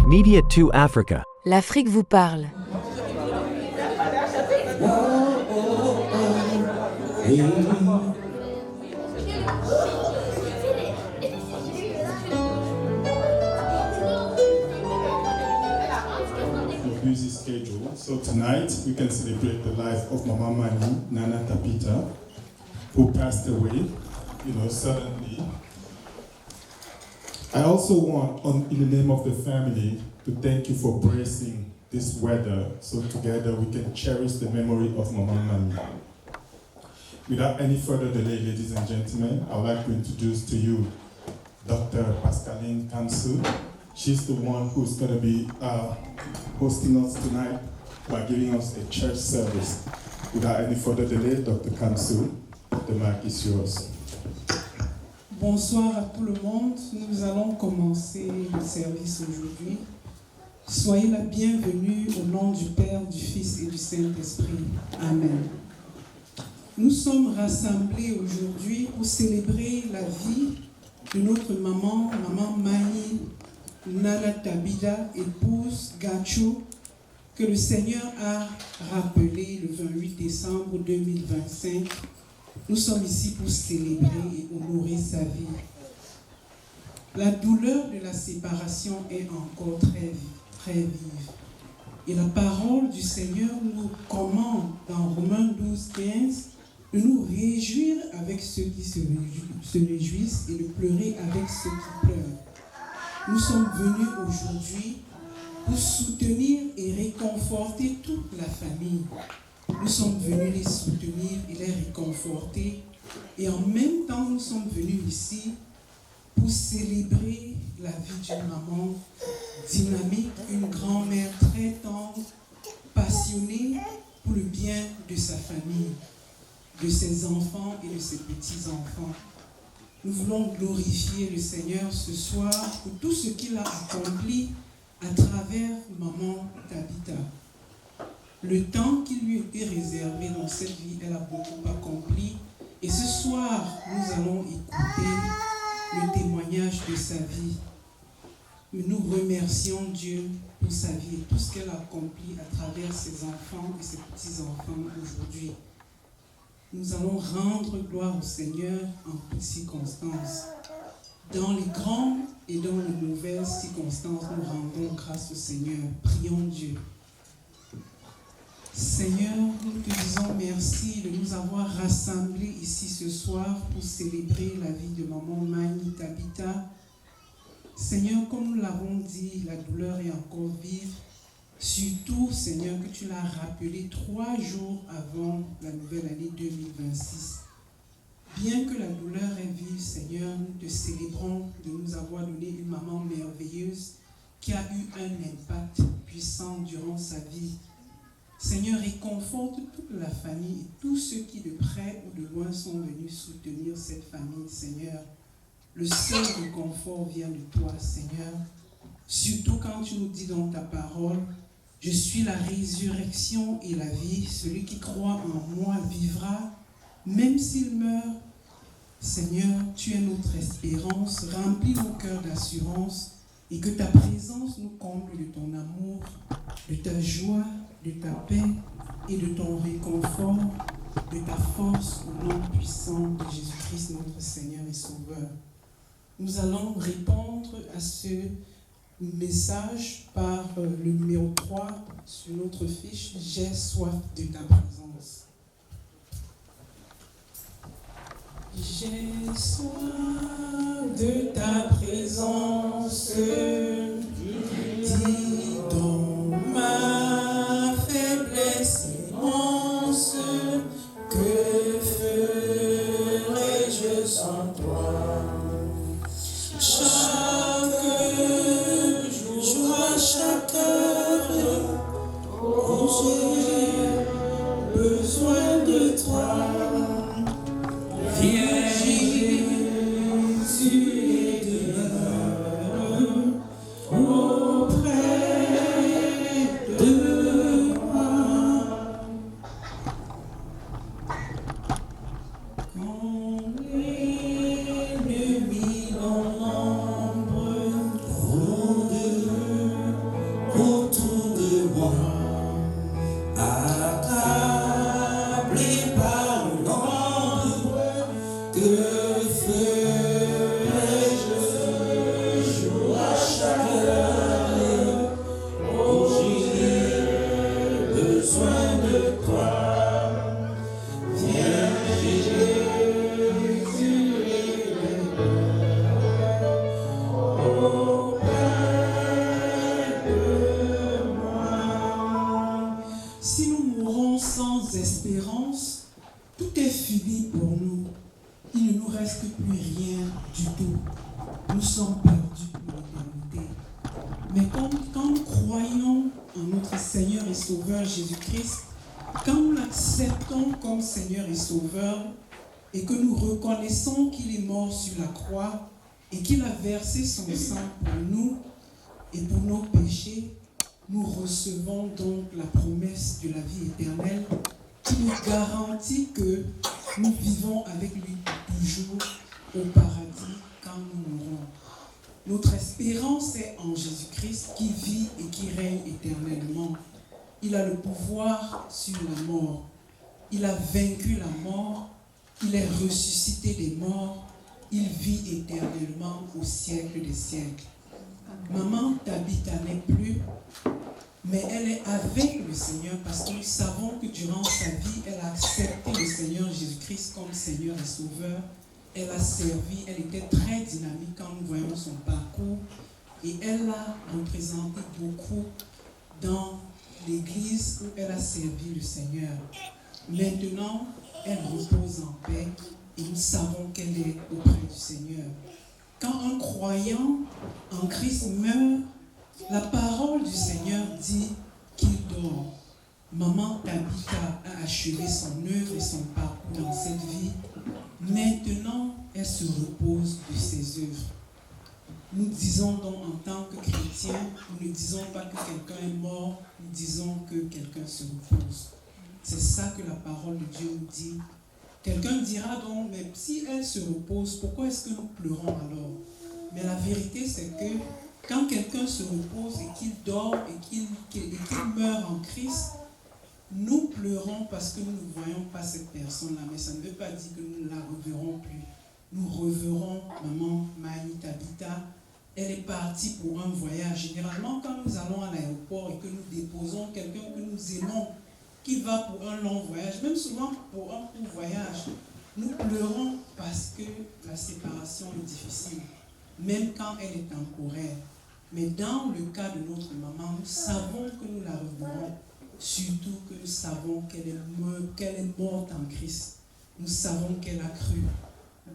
Media 2 Africa. L'Afrique vous parle. Busy schedule. So tonight we can celebrate the life of Mama Mani, Nana Tabita, who passed away, suddenly. I also want, in the name of the family, to thank you for bracing this weather so together we can cherish the memory of Mama Mani. Without any further delay, ladies and gentlemen, I would like to introduce to you Dr. Pascaline Kamsu. She's the one who's going to be hosting us tonight by giving us a church service. Without any further delay, Dr. Kamsu, the mic is yours. Bonsoir à tout le monde. Nous allons commencer le service aujourd'hui. Soyez la bienvenue au nom du Père, du Fils et du Saint-Esprit. Amen. Nous sommes rassemblés aujourd'hui pour célébrer la vie de notre maman, Maman Mani, Nana Tabita, épouse Gacho, que le Seigneur a rappelé le 28 décembre 2025. Nous sommes ici pour célébrer et honorer sa vie. La douleur de la séparation est encore très vive. Et la parole du Seigneur nous commande dans Romains 12, 15 de nous réjouir avec ceux qui se réjouissent et de pleurer avec ceux qui pleurent. Nous sommes venus aujourd'hui pour soutenir et réconforter toute la famille. Nous sommes venus les soutenir et les réconforter. Et en même temps, nous sommes venus ici pour célébrer la vie d'une maman dynamique, une grand-mère très tendre, passionnée pour le bien de sa famille, de ses enfants et de ses petits-enfants. Nous voulons glorifier le Seigneur ce soir pour tout ce qu'il a accompli à travers Maman Tabita. Le temps qui lui était réservé dans cette vie, elle a beaucoup accompli. Et ce soir, nous allons écouter le témoignage de sa vie. Nous remercions Dieu pour sa vie et tout ce qu'elle a accompli à travers ses enfants et ses petits-enfants aujourd'hui. Nous allons rendre gloire au Seigneur en toutes circonstances. Dans les grandes et dans les mauvaises circonstances, nous rendons grâce au Seigneur. Prions Dieu. Seigneur, nous te disons merci de nous avoir rassemblés ici ce soir pour célébrer la vie de Maman Mani Tabita. Seigneur, comme nous l'avons dit, la douleur est encore vive. Surtout, Seigneur, que tu l'as rappelé 3 jours avant la nouvelle année 2026. Bien que la douleur est vive, Seigneur, nous te célébrons de nous avoir donné une maman merveilleuse qui a eu un impact puissant durant sa vie. Seigneur, réconforte toute la famille et tous ceux qui de près ou de loin sont venus soutenir cette famille, Seigneur. Le seul réconfort vient de toi, Seigneur. Surtout quand tu nous dis dans ta parole, « Je suis la résurrection et la vie. Celui qui croit en moi vivra, même s'il meurt. » Seigneur, tu es notre espérance. Remplis nos cœurs d'assurance et que ta présence nous comble de ton amour, de ta joie, de ta paix et de ton réconfort, de ta force au nom puissant de Jésus-Christ, notre Seigneur et Sauveur. Nous allons répondre à ce message par le numéro 3 sur notre fiche « J'ai soif de ta présence ». J'ai soif de ta présence, dis dans ma faiblesse immense, que ferais-je sans toi? Chaque jour, à chaque heure, oh, j'ai besoin de toi. Viens, Jésus, et demeure auprès de moi. Quand l'ennemi dans l'ombre rôde, Sauveur Jésus-Christ, quand nous l'acceptons comme Seigneur et Sauveur et que nous reconnaissons qu'il est mort sur la croix et qu'il a versé son sang pour nous et pour nos péchés, nous recevons donc la promesse de la vie éternelle qui nous garantit que nous vivons avec lui toujours au paradis quand nous mourrons. Notre espérance est en Jésus-Christ qui vit et qui règne éternellement. Il a le pouvoir sur la mort. Il a vaincu la mort. Il est ressuscité des morts. Il vit éternellement au siècle des siècles. Maman Tabitha n'est plus, mais elle est avec le Seigneur parce que nous savons que durant sa vie, elle a accepté le Seigneur Jésus-Christ comme Seigneur et Sauveur. Elle a servi, elle était très dynamique quand nous voyons son parcours et elle a représenté beaucoup dans l'église où elle a servi le Seigneur. Maintenant, elle repose en paix et nous savons qu'elle est auprès du Seigneur. Quand un croyant en Christ meurt, la parole du Seigneur dit qu'il dort. Maman Tabitha a achevé son œuvre et son parcours dans cette vie. Maintenant, elle se repose de ses œuvres. Nous disons donc en tant que chrétiens, nous ne disons pas que quelqu'un est mort, nous disons que quelqu'un se repose. C'est ça que la parole de Dieu nous dit. Quelqu'un dira donc, mais si elle se repose, pourquoi est-ce que nous pleurons alors? Mais la vérité, c'est que quand quelqu'un se repose et qu'il dort et qu'il meurt en Christ, nous pleurons parce que nous ne voyons pas cette personne-là. Mais ça ne veut pas dire que nous ne la reverrons plus. Nous reverrons maman Maï Tabitha. Elle est partie pour un voyage. Généralement, quand nous allons à l'aéroport et que nous déposons quelqu'un que nous aimons, qui va pour un long voyage, même souvent pour un court voyage, nous pleurons parce que la séparation est difficile, même quand elle est temporaire. Mais dans le cas de notre maman, nous savons que nous la reverrons, surtout que nous savons qu'elle est morte en Christ. Nous savons qu'elle a cru.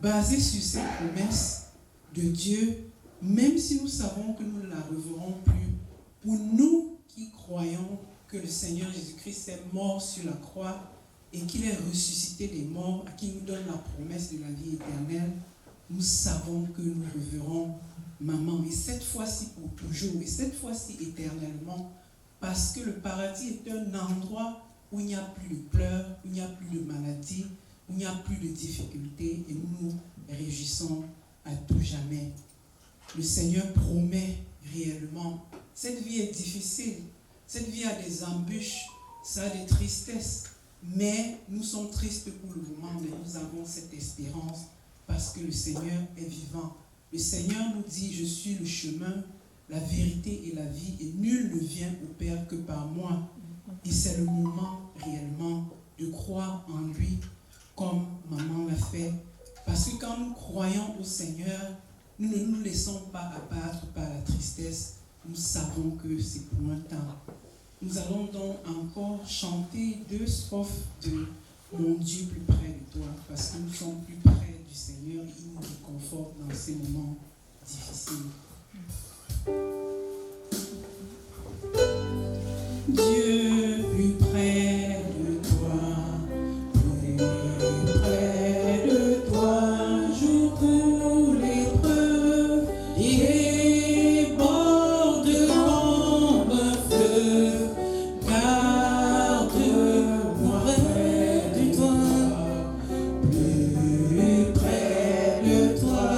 Basé sur cette promesse de Dieu, même si nous savons que nous ne la reverrons plus, pour nous qui croyons que le Seigneur Jésus-Christ est mort sur la croix et qu'il est ressuscité des morts, à qui nous donne la promesse de la vie éternelle, nous savons que nous reverrons maman, et cette fois-ci pour toujours, et cette fois-ci éternellement, parce que le paradis est un endroit où il n'y a plus de pleurs, où il n'y a plus de maladies, où il n'y a plus de difficultés, et nous nous réjouissons à tout jamais. Le Seigneur promet réellement. Cette vie est difficile, cette vie a des embûches, ça a des tristesses, mais nous sommes tristes pour le moment, mais nous avons cette espérance parce que le Seigneur est vivant. Le Seigneur nous dit, je suis le chemin, la vérité et la vie, et nul ne vient au Père que par moi. Et c'est le moment réellement de croire en lui, comme maman l'a fait. Parce que quand nous croyons au Seigneur, nous ne nous laissons pas abattre par la tristesse. Nous savons que c'est pour un temps. Nous allons donc encore chanter 2 strophes de Mon Dieu plus près de toi, parce que nous sommes plus près du Seigneur et il nous réconforte dans ces moments difficiles. Dieu plus près de toi, plus près de toi, jour pour l'épreuve, il déborde comme un fleuve, garde-moi près de toi, plus près de toi,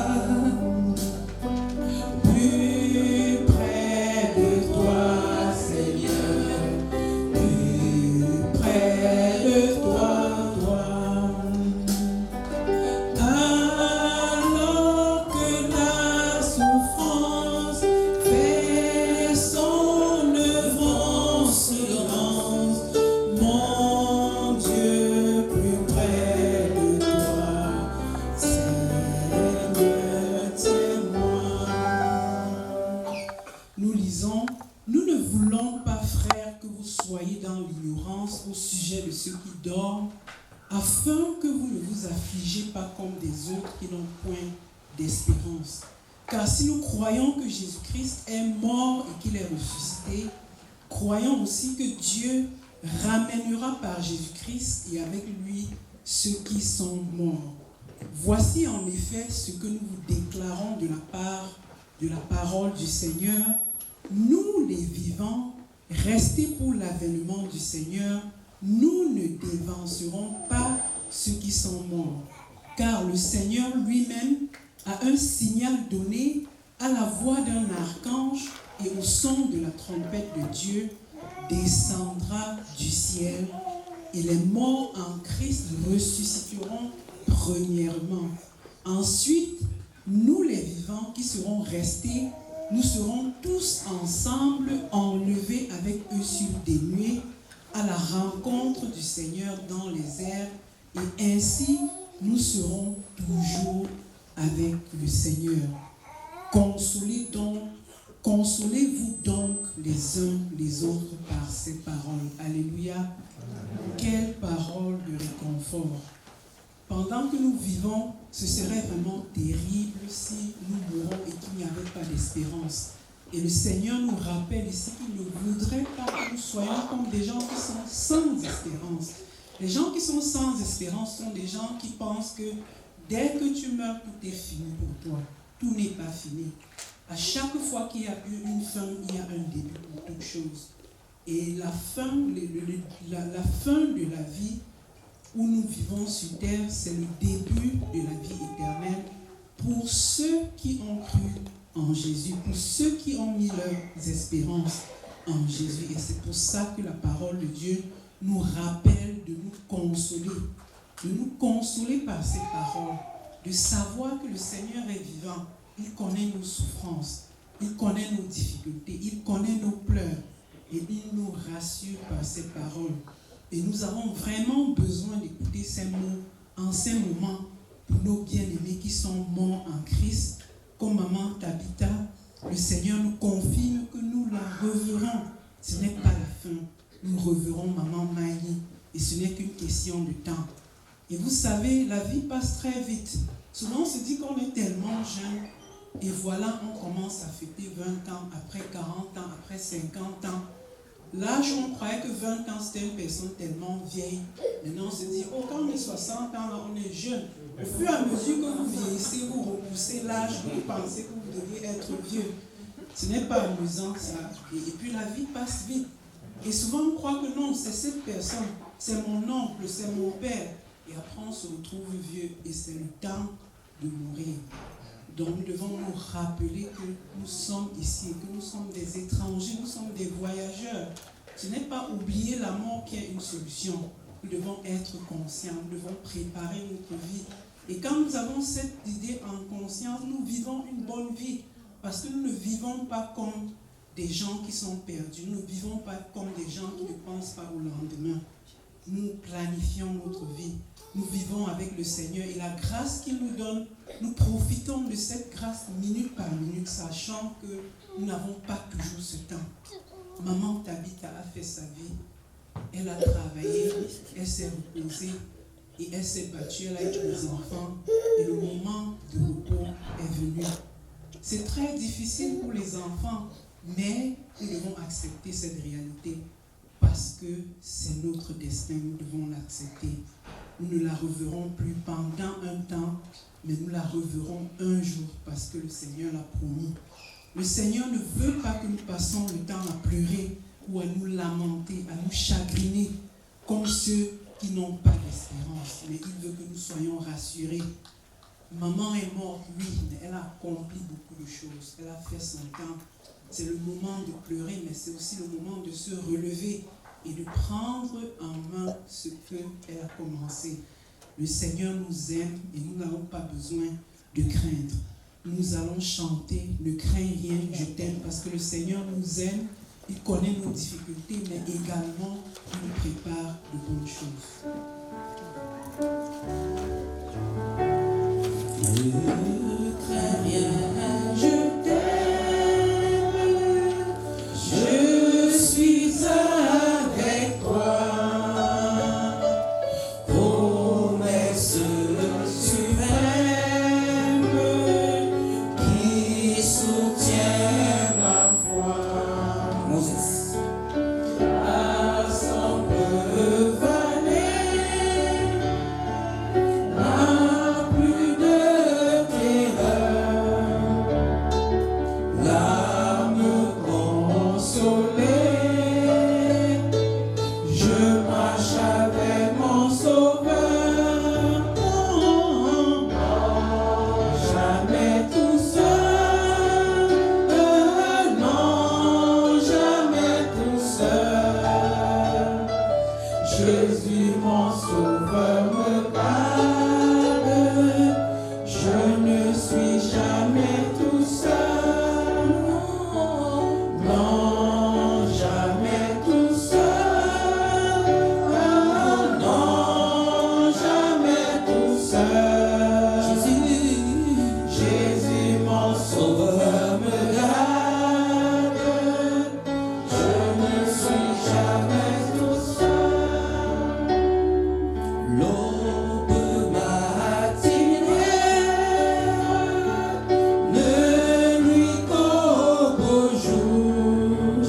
plus près de toi, Seigneur, plus près de toi, toi. Alors que la souffrance fait son œuvre en silence, mon Dieu plus près de toi, Seigneur, tiens-moi. Nous lisons, nous ne voulons pas, frères, que vous soyez dans l'ignorance au sujet de ceux qui dorment, afin que vous ne vous affligez pas comme des autres qui n'ont point d'espérance. Car si nous croyons que Jésus-Christ est mort et qu'il est ressuscité, croyons aussi que Dieu ramènera par Jésus-Christ et avec lui ceux qui sont morts. Voici en effet ce que nous vous déclarons de la part de la parole du Seigneur. Nous les vivants, restés pour l'avènement du Seigneur, nous ne dévancerons pas ceux qui sont morts. Car le Seigneur lui-même a un signal donné à la voix d'un archange et au son de la trompette de Dieu, descendra du ciel et les morts en Christ ressusciteront premièrement. Ensuite, nous les vivants qui serons restés, nous serons tous ensemble enlevés avec eux sur des nuées à la rencontre du Seigneur dans les airs, et ainsi nous serons toujours avec le Seigneur. Consolez-vous donc les uns les autres par ces paroles. Alléluia. Quelle parole de réconfort. Pendant que nous vivons, ce serait vraiment terrible si nous mourons et qu'il n'y avait pas d'espérance. Et le Seigneur nous rappelle ici qu'il ne voudrait pas que nous soyons comme des gens qui sont sans espérance. Les gens qui sont sans espérance sont des gens qui pensent que dès que tu meurs, tout est fini pour toi. Tout n'est pas fini. À chaque fois qu'il y a eu une fin, il y a un début pour toute chose. Et la fin de la vie où nous vivons sur terre, c'est le début de la vie éternelle pour ceux qui ont cru en Jésus, pour ceux qui ont mis leurs espérances en Jésus. Et c'est pour ça que la parole de Dieu nous rappelle de nous consoler par ces paroles, de savoir que le Seigneur est vivant. Il connaît nos souffrances, il connaît nos difficultés, il connaît nos pleurs et il nous rassure par ces paroles. Et nous avons vraiment besoin d'écouter ces mots en ces moments pour nos bien-aimés qui sont morts en Christ. Comme maman Tabitha, le Seigneur nous confirme que nous la reverrons. Ce n'est pas la fin. Nous reverrons maman Maïli et ce n'est qu'une question de temps. Et vous savez, la vie passe très vite. Souvent on se dit qu'on est tellement jeune et voilà, on commence à fêter 20 ans, après 40 ans, après 50 ans. L'âge, on croyait que 20 ans, c'était une personne tellement vieille. Maintenant, on se dit, oh, quand on est 60 ans, là, on est jeune. Au fur et à mesure que vous vieillissez, vous repoussez l'âge, vous pensez que vous deviez être vieux. Ce n'est pas amusant, ça. Et puis, la vie passe vite. Et souvent, on croit que non, c'est cette personne, c'est mon oncle, c'est mon père. Et après, on se retrouve vieux et c'est le temps de mourir. Donc, nous devons nous rappeler que nous sommes ici, que nous sommes des étrangers, nous sommes des voyageurs. Ce n'est pas oublier la mort qui est une solution. Nous devons être conscients, nous devons préparer notre vie. Et quand nous avons cette idée en conscience, nous vivons une bonne vie. Parce que nous ne vivons pas comme des gens qui sont perdus. Nous ne vivons pas comme des gens qui ne pensent pas au lendemain. Nous planifions notre vie. Nous vivons avec le Seigneur et la grâce qu'il nous donne, nous profitons de cette grâce minute par minute, sachant que nous n'avons pas toujours ce temps. Maman Tabitha a fait sa vie. Elle a travaillé, elle s'est reposée et elle s'est battue, elle a eu des enfants et le moment de repos est venu. C'est très difficile pour les enfants, mais nous devons accepter cette réalité parce que c'est notre destin, nous devons l'accepter. Nous ne la reverrons plus pendant un temps, mais nous la reverrons un jour parce que le Seigneur l'a promis. Le Seigneur ne veut pas que nous passions le temps à pleurer ou à nous lamenter, à nous chagriner comme ceux qui n'ont pas d'espérance, mais il veut que nous soyons rassurés. Maman est morte, oui, mais elle a accompli beaucoup de choses. Elle a fait son temps. C'est le moment de pleurer, mais c'est aussi le moment de se relever et de prendre en main ce qu'elle a commencé. Le Seigneur nous aime et nous n'avons pas besoin de craindre. Nous allons chanter « Ne crains rien, je t'aime » parce que le Seigneur nous aime, il connaît nos difficultés, mais également il nous prépare de bonnes choses. Ne crains rien, je t'aime, je suis avec toi. Promesse suprême qui soutient ma foi. Moses. Sauveur me garde, je ne suis jamais tout seul. L'aube matinée ne nuit qu'au beau jour.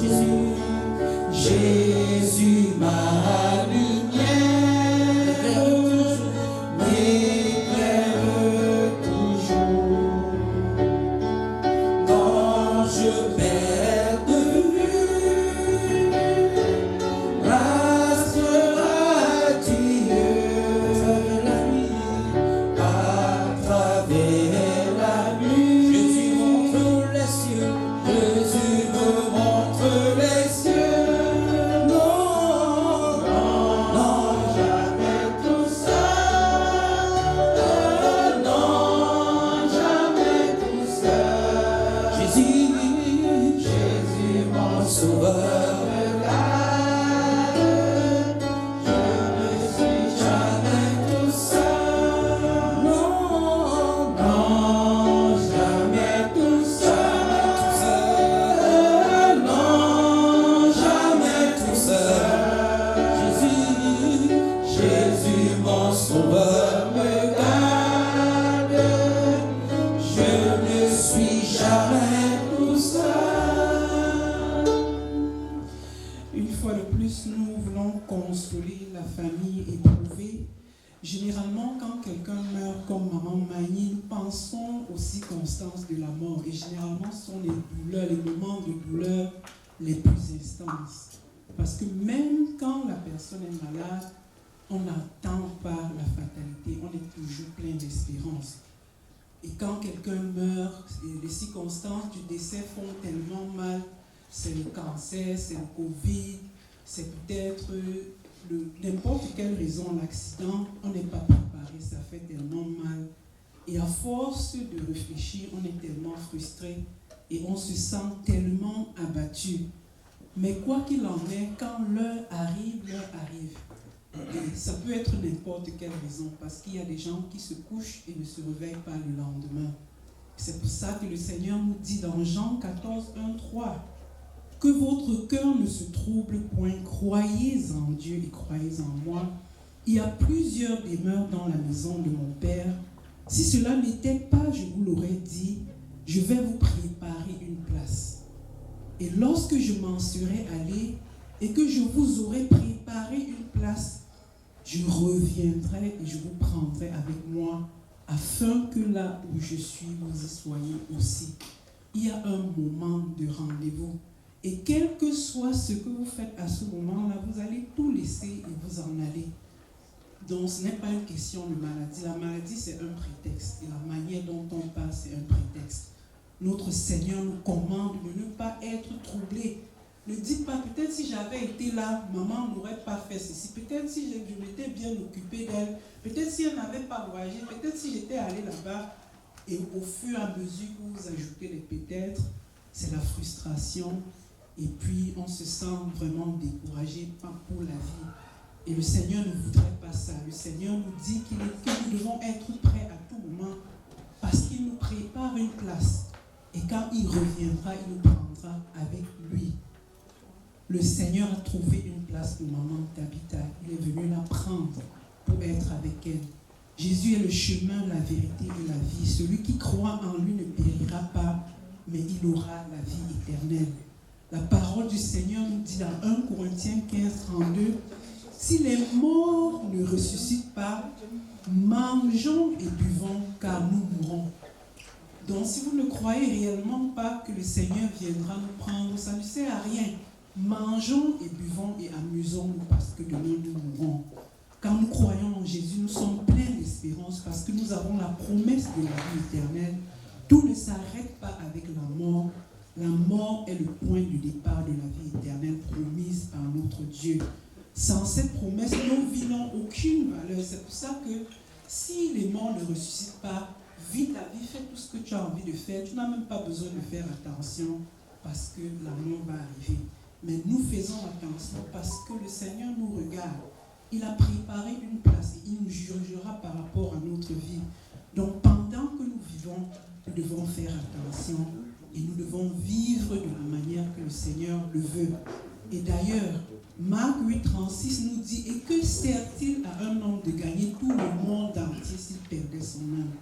Jésus, ma lumière, m'éclaire toujours. Quand je perds de vue l'astre radieux la nuit, à travers la nuit, Jésus montre les cieux, Jésus me montre les cieux. Non, non, non, jamais tout seul. Non, jamais tout seul. Jésus, Jésus, mon sauveur me garde. Je ne suis jamais tout seul. Non, non, jamais tout seul. Non, jamais tout seul. Jésus, Jésus, mon sauveur me garde. Je ne suis jamais tout seul. Une fois de plus, nous voulons consoler la famille éprouvée. Généralement, quand quelqu'un meurt comme maman Magny, nous pensons aux circonstances de la mort. Et généralement, ce sont les douleurs, les moments de douleur les plus intenses. Parce que même quand la personne est malade, on n'attend pas la fatalité. On est toujours plein d'espérance. Et quand quelqu'un meurt, les circonstances du décès font tellement mal. C'est le cancer, c'est le Covid, c'est peut-être n'importe quelle raison, l'accident, on n'est pas préparé, ça fait tellement mal. Et à force de réfléchir, on est tellement frustré et on se sent tellement abattu. Mais quoi qu'il en est, quand l'heure arrive, l'heure arrive. Et ça peut être n'importe quelle raison, parce qu'il y a des gens qui se couchent et ne se réveillent pas le lendemain. C'est pour ça que le Seigneur nous dit dans Jean 14, 1, 3, que votre cœur ne se trouble point, croyez en Dieu et croyez en moi. Il y a plusieurs demeures dans la maison de mon Père. Si cela n'était pas, je vous l'aurais dit, je vais vous préparer une place. Et lorsque je m'en serai allé et que je vous aurai préparé une place, je reviendrai et je vous prendrai avec moi, afin que là où je suis, vous y soyez aussi. Il y a un moment de rendez-vous. Et quel que soit ce que vous faites à ce moment-là, vous allez tout laisser et vous en aller. Donc ce n'est pas une question de maladie. La maladie, c'est un prétexte. Et la manière dont on parle, c'est un prétexte. Notre Seigneur nous commande de ne pas être troublé. Ne dites pas, peut-être si j'avais été là, maman n'aurait pas fait ceci. Peut-être si je m'étais bien occupé d'elle. Peut-être si elle n'avait pas voyagé. Peut-être si j'étais allé là-bas. Et au fur et à mesure que vous ajoutez les peut-être, c'est la frustration. Et puis, on se sent vraiment découragé pour la vie. Et le Seigneur ne voudrait pas ça. Le Seigneur nous dit que nous devons être prêts à tout moment parce qu'il nous prépare une place. Et quand il reviendra, il nous prendra avec lui. Le Seigneur a trouvé une place pour maman Tabitha. Il est venu la prendre pour être avec elle. Jésus est le chemin, la vérité et la vie. Celui qui croit en lui ne périra pas, mais il aura la vie éternelle. La parole du Seigneur nous dit dans 1 Corinthiens 15, 32, « Si les morts ne ressuscitent pas, mangeons et buvons, car nous mourrons. » Donc si vous ne croyez réellement pas que le Seigneur viendra nous prendre, ça ne sert à rien. Mangeons et buvons et amusons-nous parce que demain nous mourrons. Quand nous croyons en Jésus, nous sommes pleins d'espérance parce que nous avons la promesse de la vie éternelle. Tout ne s'arrête pas avec la mort. La mort est le point de départ de la vie éternelle promise par notre Dieu. Sans cette promesse, nos vies n'ont aucune valeur. C'est pour ça que si les morts ne ressuscitent pas, vis ta vie, fais tout ce que tu as envie de faire. Tu n'as même pas besoin de faire attention parce que la mort va arriver. Mais nous faisons attention parce que le Seigneur nous regarde. Il a préparé une place et il nous jugera par rapport à notre vie. Donc pendant que nous nous vivons, nous devons faire attention et nous devons vivre de la manière que le Seigneur le veut. Et d'ailleurs, Marc 8,36 nous dit « Et que sert-il à un homme de gagner tout le monde entier s'il perdait son âme ?»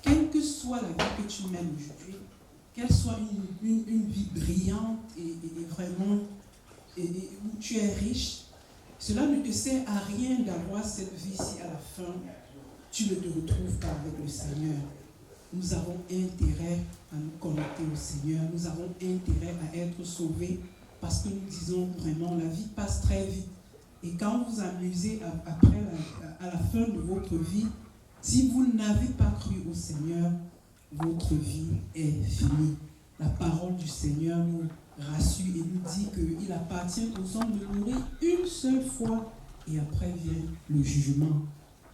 Quelle que soit la vie que tu mènes aujourd'hui, qu'elle soit une vie brillante et vraiment où tu es riche, cela ne te sert à rien d'avoir cette vie-ci à la fin. Tu ne te retrouves pas avec le Seigneur. Nous avons intérêt à nous connecter au Seigneur. Nous avons intérêt à être sauvés parce que nous disons vraiment, la vie passe très vite. Et quand vous amusez à la fin de votre vie, si vous n'avez pas cru au Seigneur, votre vie est finie. La parole du Seigneur nous rassure et nous dit qu'il appartient aux hommes de mourir une seule fois et après vient le jugement.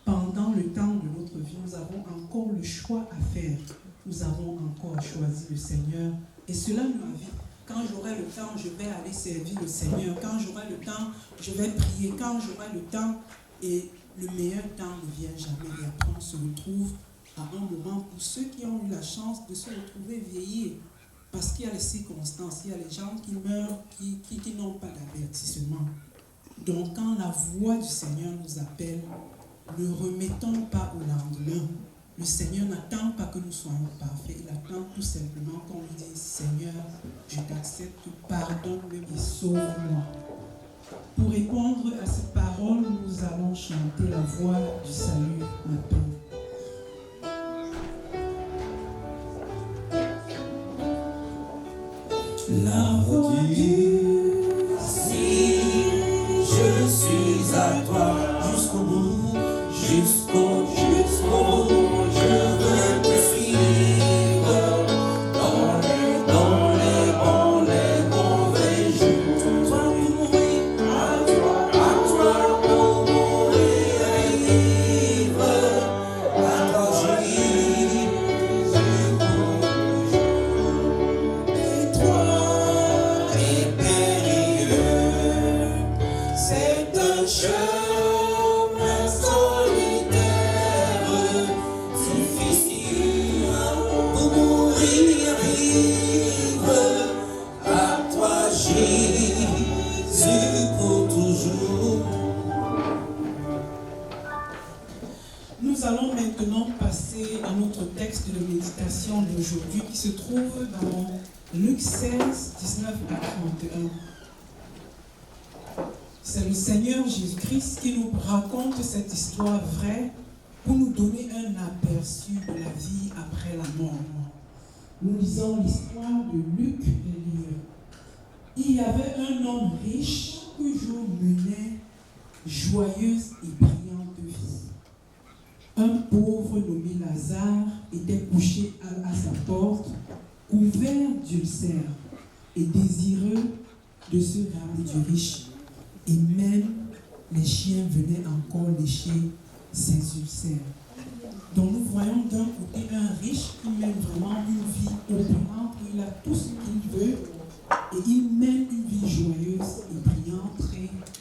Pendant le temps de notre vie, nous avons encore le choix à faire. Nous avons encore choisi le Seigneur et cela nous invite. Quand j'aurai le temps, je vais aller servir le Seigneur. Quand j'aurai le temps, je vais prier. Quand j'aurai le temps, et le meilleur temps ne vient jamais. Et après, on se retrouve à un moment pour ceux qui ont eu la chance de se retrouver vieillir. Parce qu'il y a les circonstances, il y a les gens qui meurent, qui n'ont pas d'avertissement. Donc, quand la voix du Seigneur nous appelle, ne remettons pas au lendemain. Le Seigneur n'attend pas que nous soyons parfaits. Il attend tout simplement qu'on lui dise « Seigneur, je t'accepte, pardonne-moi et sauve-moi ». Pour répondre à cette parole, nous allons chanter la voix du salut m'appelle. La voix dit, si je suis à toi jusqu'au bout, jusqu'au bout, je veux te suivre dans les bons, les mauvais jours. Toi pour mourir, à toi pour mourir vivre, à toi Jésus pour toujours. Et toi est périlleux, c'est un chemin solitaire, difficile pour mourir vivre, à toi Jésus pour toujours. Nous allons maintenant passer à notre texte de méditation d'aujourd'hui qui se trouve dans Luc 16, 19 à 31. C'est le Seigneur Jésus-Christ qui nous raconte cette histoire vraie pour nous donner un aperçu de la vie après la mort. Nous lisons l'histoire de Luc et Léa. Il y avait un homme riche qui toujours menait joyeuse et brillante vie. Un pauvre nommé Lazare était couché à sa porte, couvert d'ulcères et désireux de se raser du riche. Et même les chiens venaient encore lécher ses ulcères. Donc nous voyons d'un côté un riche qui mène vraiment une vie opulente, il a tout ce qu'il veut et il mène une vie joyeuse et brillante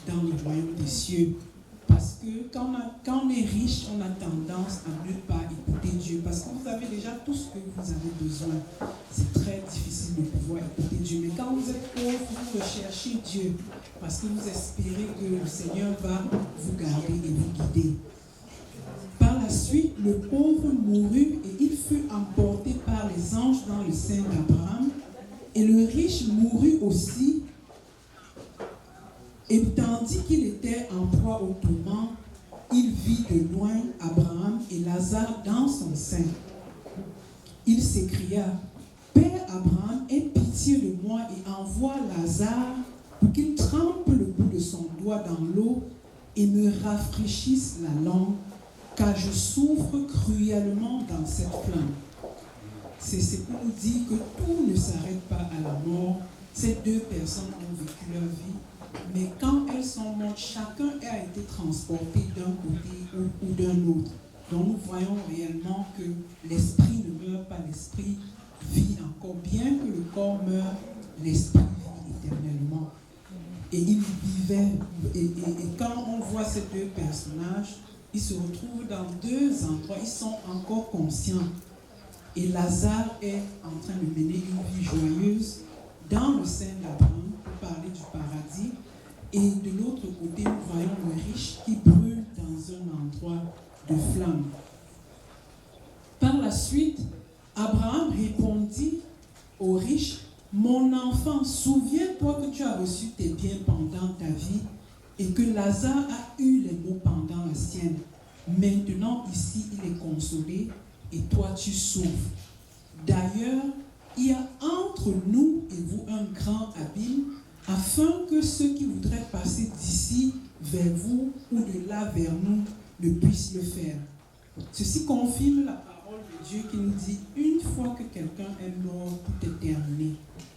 dans le royaume des cieux. Parce que quand on est riche, on a tendance à ne pas écouter Dieu. Parce que vous avez déjà tout ce que vous avez besoin. C'est très difficile de pouvoir écouter Dieu. Mais quand vous êtes pauvre, vous recherchez Dieu. Parce que vous espérez que le Seigneur va vous garder et vous guider. Par la suite, le pauvre mourut et il fut emporté par les anges dans le sein d'Abraham. Et le riche mourut aussi. Et tandis qu'il était en proie au tourment, il vit de loin Abraham et Lazare dans son sein. Il s'écria, « Père Abraham, aie pitié de moi et envoie Lazare pour qu'il trempe le bout de son doigt dans l'eau et me rafraîchisse la langue, car je souffre cruellement dans cette flamme. » C'est pour nous dire que tout ne s'arrête pas à la mort. Ces deux personnes ont vécu leur vie. Mais quand elles sont mortes, chacun a été transporté d'un côté ou d'un autre. Donc nous voyons réellement que l'esprit ne meurt pas, l'esprit vit encore. Bien que le corps meure, l'esprit vit éternellement. Et ils vivaient, et quand on voit ces deux personnages, ils se retrouvent dans deux endroits, ils sont encore conscients. Et Lazare est en train de mener une vie joyeuse dans le sein d'Abraham pour parler du paradis. Et de l'autre côté, nous voyons le riche qui brûle dans un endroit de flamme. Par la suite, Abraham répondit au riche, « Mon enfant, souviens-toi que tu as reçu tes biens pendant ta vie et que Lazare a eu les maux pendant la sienne. Maintenant, ici, il est consolé et toi, tu souffres. D'ailleurs, il y a entre nous et vous un grand abîme, afin que ceux qui voudraient passer d'ici vers vous ou de là vers nous ne puissent le faire. » Ceci confirme la parole de Dieu qui nous dit, une fois que quelqu'un est mort, tout est terminé.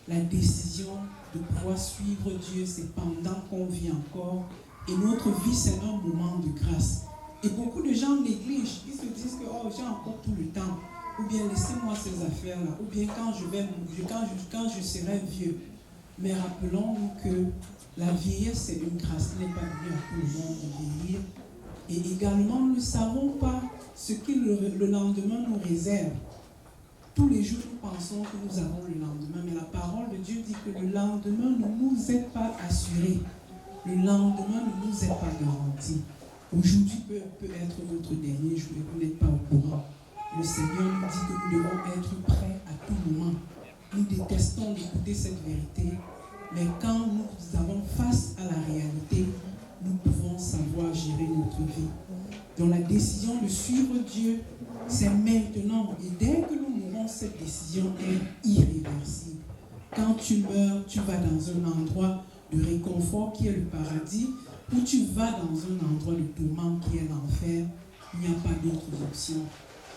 La décision de pouvoir suivre Dieu, c'est pendant qu'on vit encore. Et notre vie, c'est un moment de grâce. Et beaucoup de gens négligent. Ils se disent que oh, j'ai encore tout le temps. Ou bien laissez-moi ces affaires-là. Ou bien quand je serai vieux. Mais rappelons-nous que la vieillesse, c'est une grâce. Il n'est pas donné à tout le monde de vieillir. Et également, nous ne savons pas ce que le lendemain nous réserve. Tous les jours, nous pensons que nous avons le lendemain. Mais la parole de Dieu dit que le lendemain ne nous est pas assuré. Le lendemain ne nous est pas garanti. Aujourd'hui peut être votre dernier jour et vous n'êtes pas au courant. Le Seigneur nous dit que nous devons être prêts à tout moment. Nous détestons d'écouter cette vérité, mais quand nous avons face à la réalité, nous pouvons savoir gérer notre vie. Donc la décision de suivre Dieu, c'est maintenant. Et dès que nous mourrons, cette décision est irréversible. Quand tu meurs, tu vas dans un endroit de réconfort qui est le paradis, ou tu vas dans un endroit de tourment qui est l'enfer. Il n'y a pas d'autres options.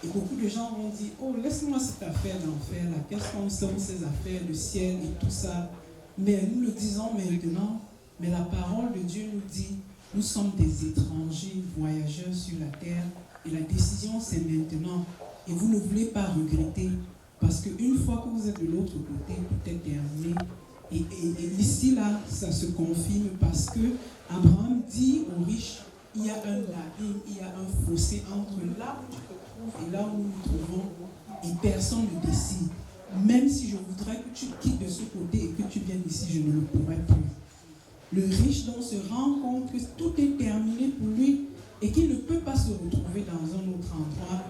Et beaucoup de gens vont dire, oh, laisse-moi cette affaire d'enfer, là. Qu'est-ce qu'on sait ces affaires de ciel et tout ça. Mais nous le disons maintenant, mais la parole de Dieu nous dit, nous sommes des étrangers, voyageurs sur la terre, et la décision c'est maintenant. Et vous ne voulez pas regretter, parce qu'une fois que vous êtes de l'autre côté, tout est terminé. Et ici, là, ça se confirme parce que Abraham dit aux riches, il y a un abîme, il y a un fossé entre là où tu te trouves et là où nous nous trouvons, et personne ne décide. Même si je voudrais que tu quittes de ce côté et que tu viennes ici, je ne le pourrais plus. Le riche donc se rend compte que tout est terminé pour lui et qu'il ne peut pas se retrouver dans un autre endroit.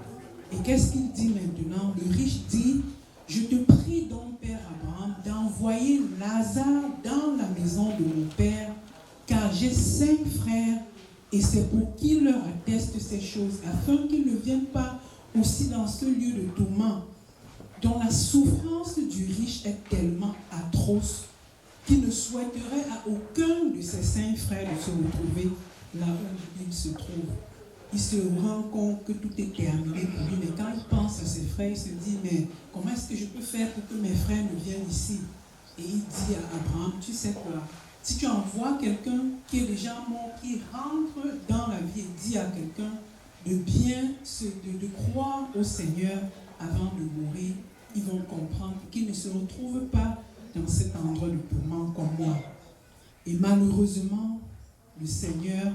Et qu'est-ce qu'il dit maintenant? Le riche dit, je te prie donc, Père Abraham, d'envoyer Lazare dans la maison de mon père, car j'ai 5 frères, et c'est pour qu'il leur atteste ces choses, afin qu'ils ne viennent pas aussi dans ce lieu de tourment, dont la souffrance du riche est tellement atroce qu'il ne souhaiterait à aucun de ses 5 frères de se retrouver là où il se trouve. Il se rend compte que tout est terminé pour lui, mais quand il pense à ses frères, il se dit, mais comment est-ce que je peux faire pour que mes frères ne viennent ici? Et il dit à Abraham, tu sais quoi, si tu envoies quelqu'un qui est déjà mort, qui rentre dans la vie et dit à quelqu'un de bien, de croire au Seigneur avant de mourir, ils vont comprendre qu'ils ne se retrouvent pas dans cet endroit de tourment comme moi. Et malheureusement, le Seigneur,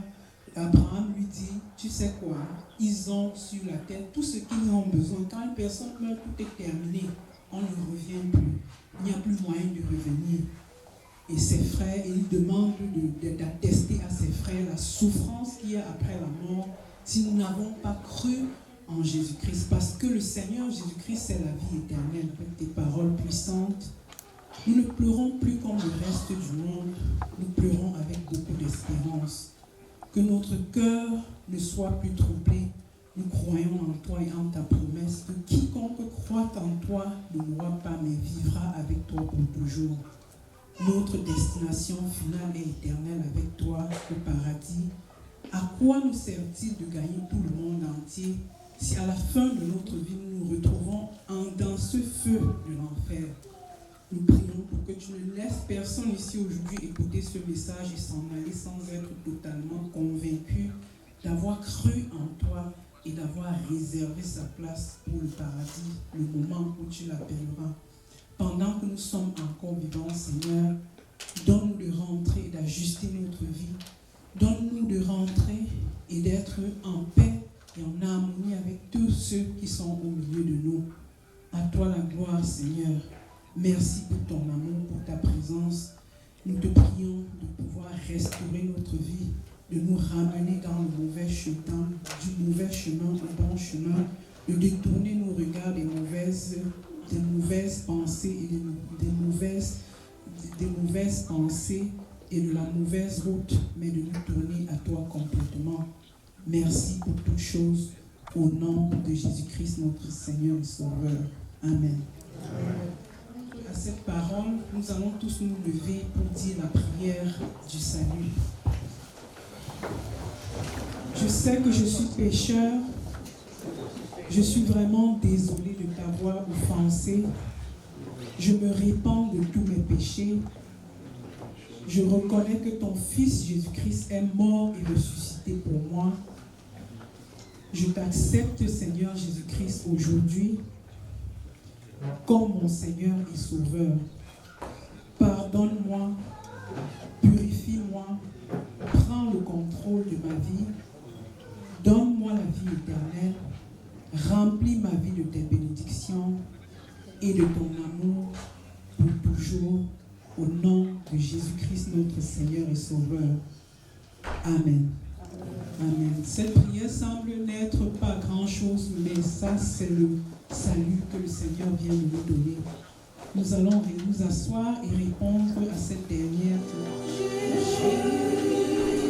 Abraham lui dit, tu sais quoi, ils ont sur la terre tout ce qu'ils ont besoin. Quand une personne meurt, tout est terminé. On ne revient plus. Il n'y a plus moyen de revenir. Et ses frères, il demande d'attester à ses frères la souffrance qu'il y a après la mort si nous n'avons pas cru en Jésus-Christ. Parce que le Seigneur Jésus-Christ, c'est la vie éternelle. Avec des paroles puissantes, nous ne pleurons plus comme le reste du monde. Nous pleurons avec beaucoup d'espérance. Que notre cœur ne soit plus troublé. Nous croyons en toi et en ta promesse que quiconque croit en toi ne mourra pas mais vivra avec toi pour toujours. Notre destination finale est éternelle avec toi au paradis. À quoi nous sert-il de gagner tout le monde entier si à la fin de notre vie nous nous retrouvons dans ce feu de l'enfer? Nous prions pour que tu ne laisses personne ici aujourd'hui écouter ce message et s'en aller sans être totalement convaincu d'avoir cru en toi et d'avoir réservé sa place pour le paradis, le moment où tu l'appelleras. Pendant que nous sommes encore vivants, Seigneur, donne-nous de rentrer et d'ajuster notre vie. Donne-nous de rentrer et d'être en paix et en harmonie avec tous ceux qui sont au milieu de nous. À toi la gloire, Seigneur. Merci pour ton amour, pour ta présence. Nous te prions de pouvoir restaurer notre vie, de nous ramener dans le mauvais chemin, du mauvais chemin au bon chemin, de détourner nos regards des mauvaises pensées et des mauvaises pensées et de la mauvaise route, mais de nous tourner à toi complètement. Merci pour toutes choses, au nom de Jésus-Christ, notre Seigneur et Sauveur. Amen. À cette parole, nous allons tous nous lever pour dire la prière du salut. Je sais que je suis pécheur. Je suis vraiment désolé de t'avoir offensé. Je me répands de tous mes péchés. Je reconnais que ton Fils Jésus-Christ est mort et ressuscité pour moi. Je t'accepte, Seigneur Jésus-Christ, aujourd'hui comme mon Seigneur et Sauveur. Pardonne-moi, purifie-moi, prends le contrôle de ma vie, donne-moi la vie éternelle, remplis ma vie de tes bénédictions et de ton amour pour toujours, au nom de Jésus-Christ, notre Seigneur et Sauveur. Amen. Amen. Cette prière semble n'être pas grand-chose, mais ça, c'est le salut que le Seigneur vient de nous donner. Nous allons nous asseoir et répondre à cette dernière.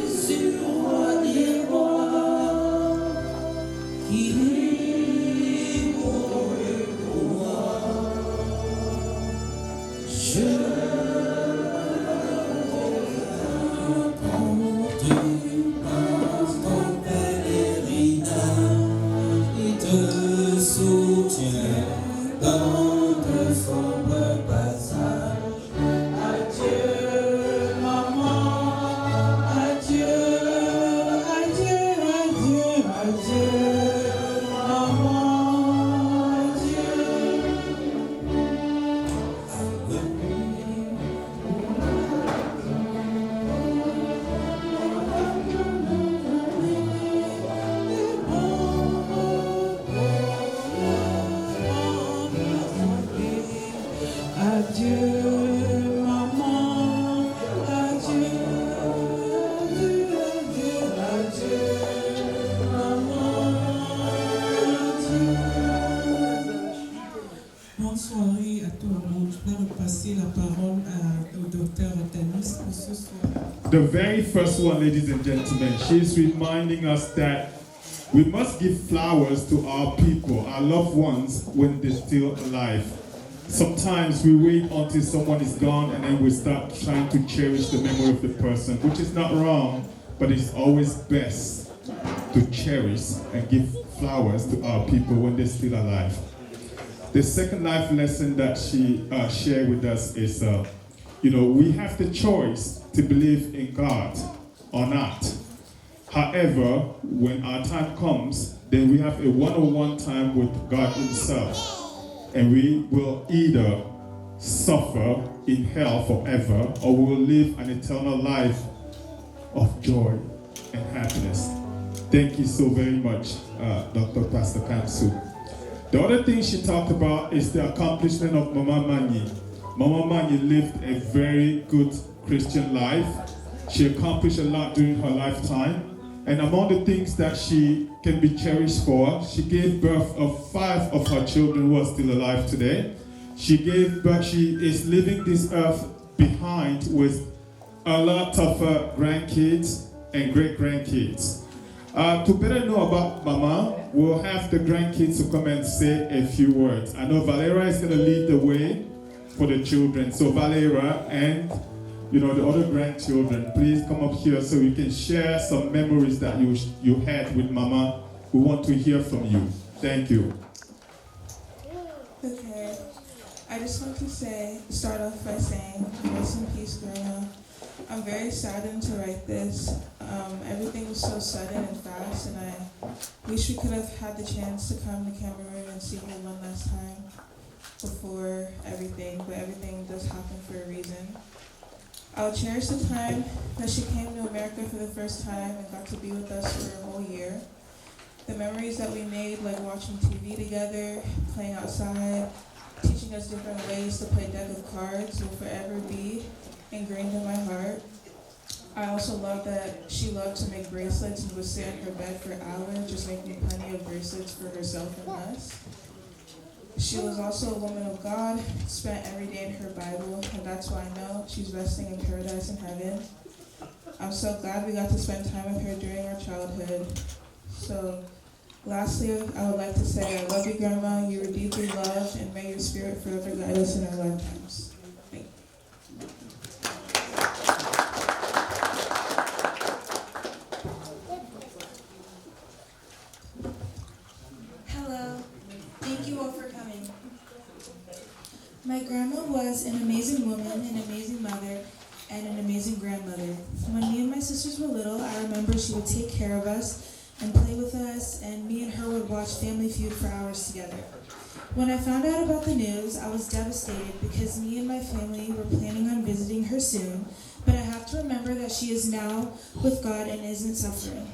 Jésus, roi des rois, qui est pour moi. Je soutient dans de sombres passages. Adieu, maman, adieu, adieu, adieu, adieu, maman, adieu. Adieu, maman, adieu, adieu, adieu, adieu, maman, adieu. Bonne soirée à tout le monde. Je vais repasser la parole au docteur Tanis pour ce soir. The very first one, ladies and gentlemen, she's reminding us that we must give flowers to our people, our loved ones, when they're still alive. Sometimes we wait until someone is gone and then we start trying to cherish the memory of the person, which is not wrong, but it's always best to cherish and give flowers to our people when they're still alive. The second life lesson that she shared with us is, we have the choice to believe in God or not. However, when our time comes, then we have a one-on-one time with God Himself. And we will either suffer in hell forever or we will live an eternal life of joy and happiness. Thank you so very much, Dr. Pastor Kamsu. The other thing she talked about is the accomplishment of Mama Mani. Mama Mani lived a very good Christian life. She accomplished a lot during her lifetime. And among the things that she can be cherished for, she gave birth of 5 of her children who are still alive today. She is leaving this earth behind with a lot of grandkids and great-grandkids. To better know about Mama, we'll have the grandkids to come and say a few words. I know Valera is going to lead the way for the children. So Valera and the other grandchildren, please come up here so we can share some memories that you had with Mama. We want to hear from you. Thank you. Okay, I just want to start off by saying, rest in peace, Grandma. I'm very saddened to write this. Everything was so sudden and fast, and I wish we could have had the chance to come to Cameroon and see her one last time before everything, but everything does happen for a reason. I'll cherish the time that she came to America for the first time and got to be with us for a whole year. The memories that we made, like watching TV together, playing outside, teaching us different ways to play deck of cards will forever be ingrained in my heart. I also love that she loved to make bracelets and would sit in her bed for hours just making plenty of bracelets for herself and us. She was also a woman of God, spent every day in her Bible, and that's why I know she's resting in paradise in heaven. I'm so glad we got to spend time with her during our childhood. So, lastly, I would like to say I love you, Grandma. You were deeply loved, and may your spirit forever guide us in our lifetimes. Thank you. Hello. Thank you all for coming. My grandma was an amazing woman, an amazing mother, and an amazing grandmother. When me and my sisters were little, I remember she would take care of us and play with us, and me and her would watch Family Feud for hours together. When I found out about the news, I was devastated because me and my family were planning on visiting her soon, but I have to remember that she is now with God and isn't suffering.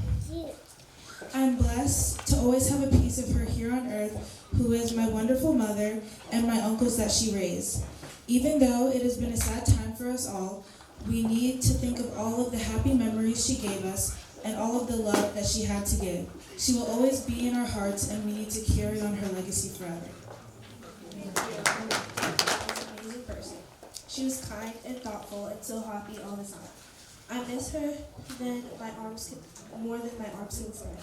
I'm blessed to always have a piece of her here on earth, who is my wonderful mother and my uncles that she raised. Even though it has been a sad time for us all, we need to think of all of the happy memories she gave us and all of the love that she had to give. She will always be in our hearts, and we need to carry on her legacy forever. Amazing person. She was kind and thoughtful and so happy all the time. I miss her more than my arms can stand.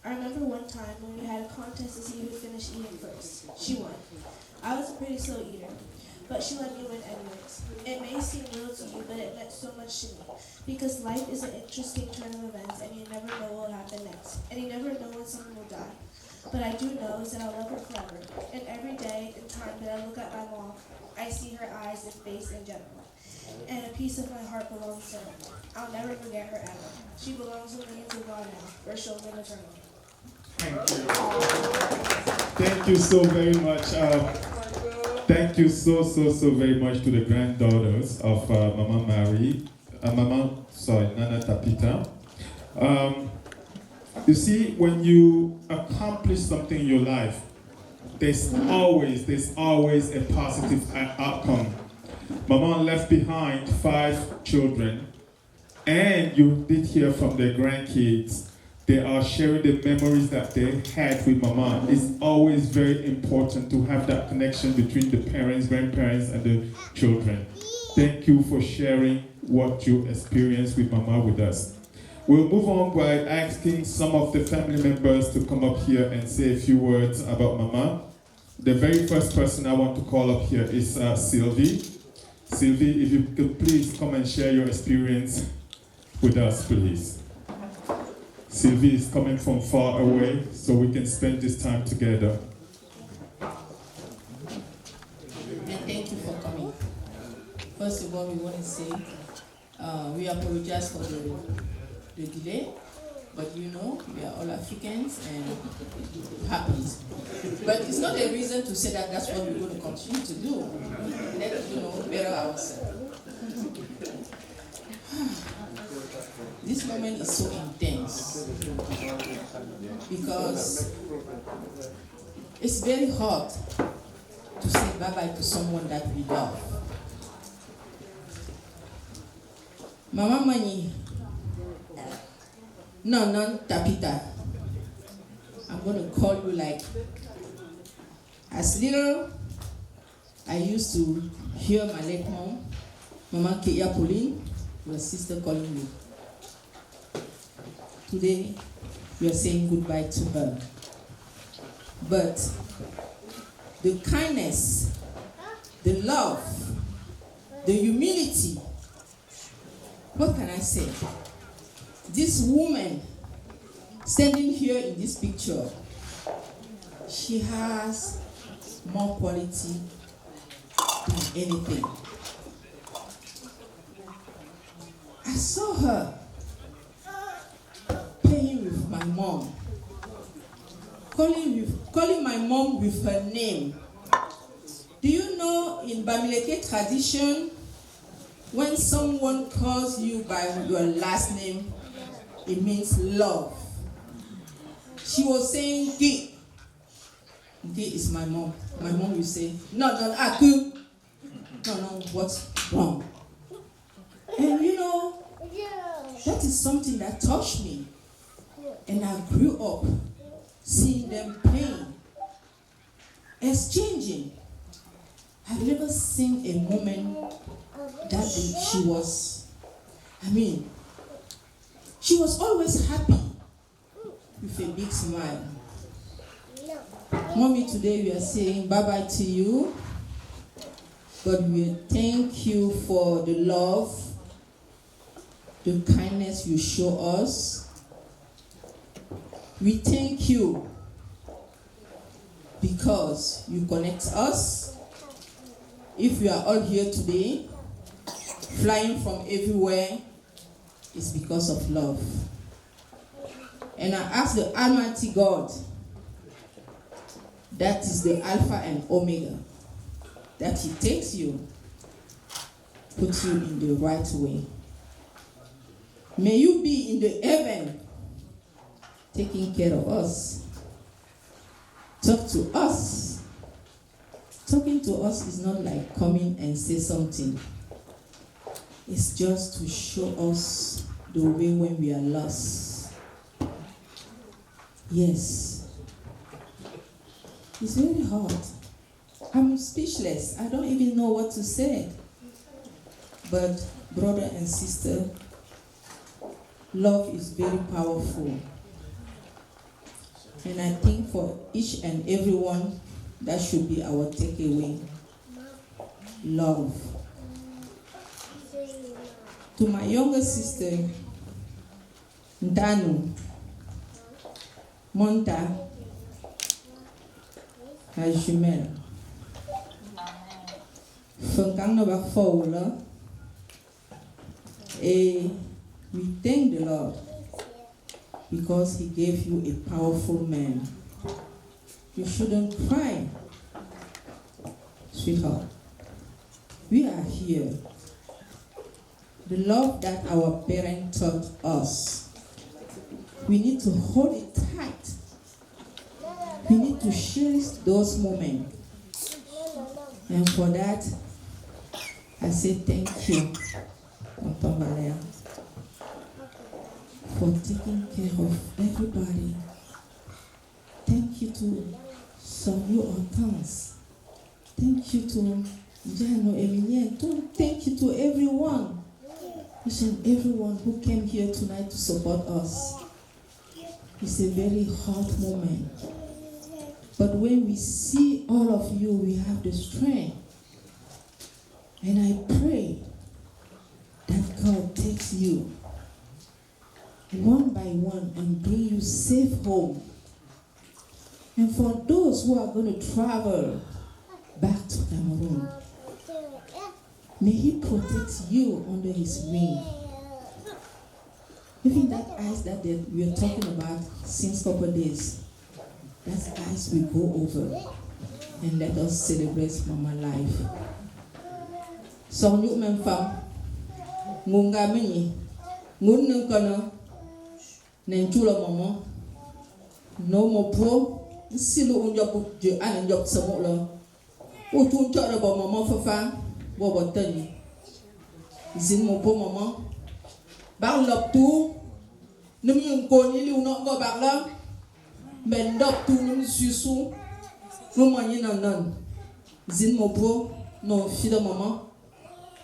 I remember one time when we had a contest to see who would finish eating first. She won. I was a pretty slow eater, but she let me win anyways. It may seem little to you, but it meant so much to me, because life is an interesting turn of events, and you never know what will happen next, and you never know when someone will die. But I do know is that I'll love her forever, and every day and time that I look at my mom, I see her eyes and face in general, and a piece of my heart belongs to her. I'll never forget her ever. She belongs in the hands of God now, where she'll live eternally. Thank you. Thank you so very much. Thank you so very much to the granddaughters of Mama Mary, Nana Tapita. You see, when you accomplish something in your life, there's always a positive outcome. Mama left behind 5 children, and you did hear from their grandkids. They are sharing the memories that they had with Mama. It's always very important to have that connection between the parents, grandparents, and the children. Thank you for sharing what you experienced with Mama with us. We'll move on by asking some of the family members to come up here and say a few words about Mama. The very first person I want to call up here is Sylvie. Sylvie, if you could please come and share your experience with us, please. Sylvie is coming from far away, so we can spend this time together. And thank you for coming. First of all, we want to say we apologize for the delay, but you know, we are all Africans and it happens. But it's not a reason to say that that's what we're going to continue to do. Let's, better ourselves. This moment is so intense because it's very hard to say bye-bye to someone that we love. Mama Mani, no, Tapita. I'm going to call you like, as little, I used to hear my late mom, Mama Keya Pauline, your sister calling me. Today, we are saying goodbye to her. But the kindness, the love, the humility, what can I say? This woman standing here in this picture, she has more quality than anything. I saw her playing with my mom, calling my mom with her name. Do you know in Bamileke tradition, when someone calls you by your last name, it means love. she was saying, Gi. Gi is my mom. My mom will say, no, Aku. No, what's wrong? And you know, that is something that touched me. And I grew up seeing them playing, exchanging. I've never seen a woman that she was always happy with a big smile. Mommy, today we are saying bye-bye to you. God, we thank you for the love, the kindness you show us. We thank you because you connect us. If we are all here today, flying from everywhere, it's because of love. And I ask the Almighty God, that is the Alpha and Omega, that He takes you, puts you in the right way. May you be in the heaven, taking care of us. Talk to us. Talking to us is not like coming and say something. It's just to show us the way when we are lost. Yes. It's very hard. I'm speechless. I don't even know what to say. But brother and sister, love is very powerful. And I think for each and everyone, that should be our takeaway. Love. To my younger sister, Ndanu, Monta, la jumelle. Funkang no bak faula. Et we thank the Lord because He gave you a powerful man. You shouldn't cry, sweetheart. We are here. The love that our parents taught us, we need to hold it tight. We need to cherish those moments. And for that, I say thank you, Dr. Valer, for taking care of everybody. Thank you to Sonyo Hortense. Thank you to Jano Emilien. Thank you to everyone, each and everyone who came here tonight to support us. It's a very hard moment. But when we see all of you, we have the strength. And I pray that God takes you one by one and bring you safe home. And for those who are going to travel back to Cameroon, may He protect you under His wing. Even that ice that we are talking about since a couple of days, that ice will go over. And let us celebrate Mama life. So you men fam, munga mini, mun nung kono, nenchula mama, no more pro. Silu unjok je an njok semok lo. Utun chok le bo mama fafa bo bo tani. Zin mo po mama. Bang lop tu nim yung ko ni liu no go bak la. Ben dop tu nim susu. No mo ni nan. Zin mo po no fida mama.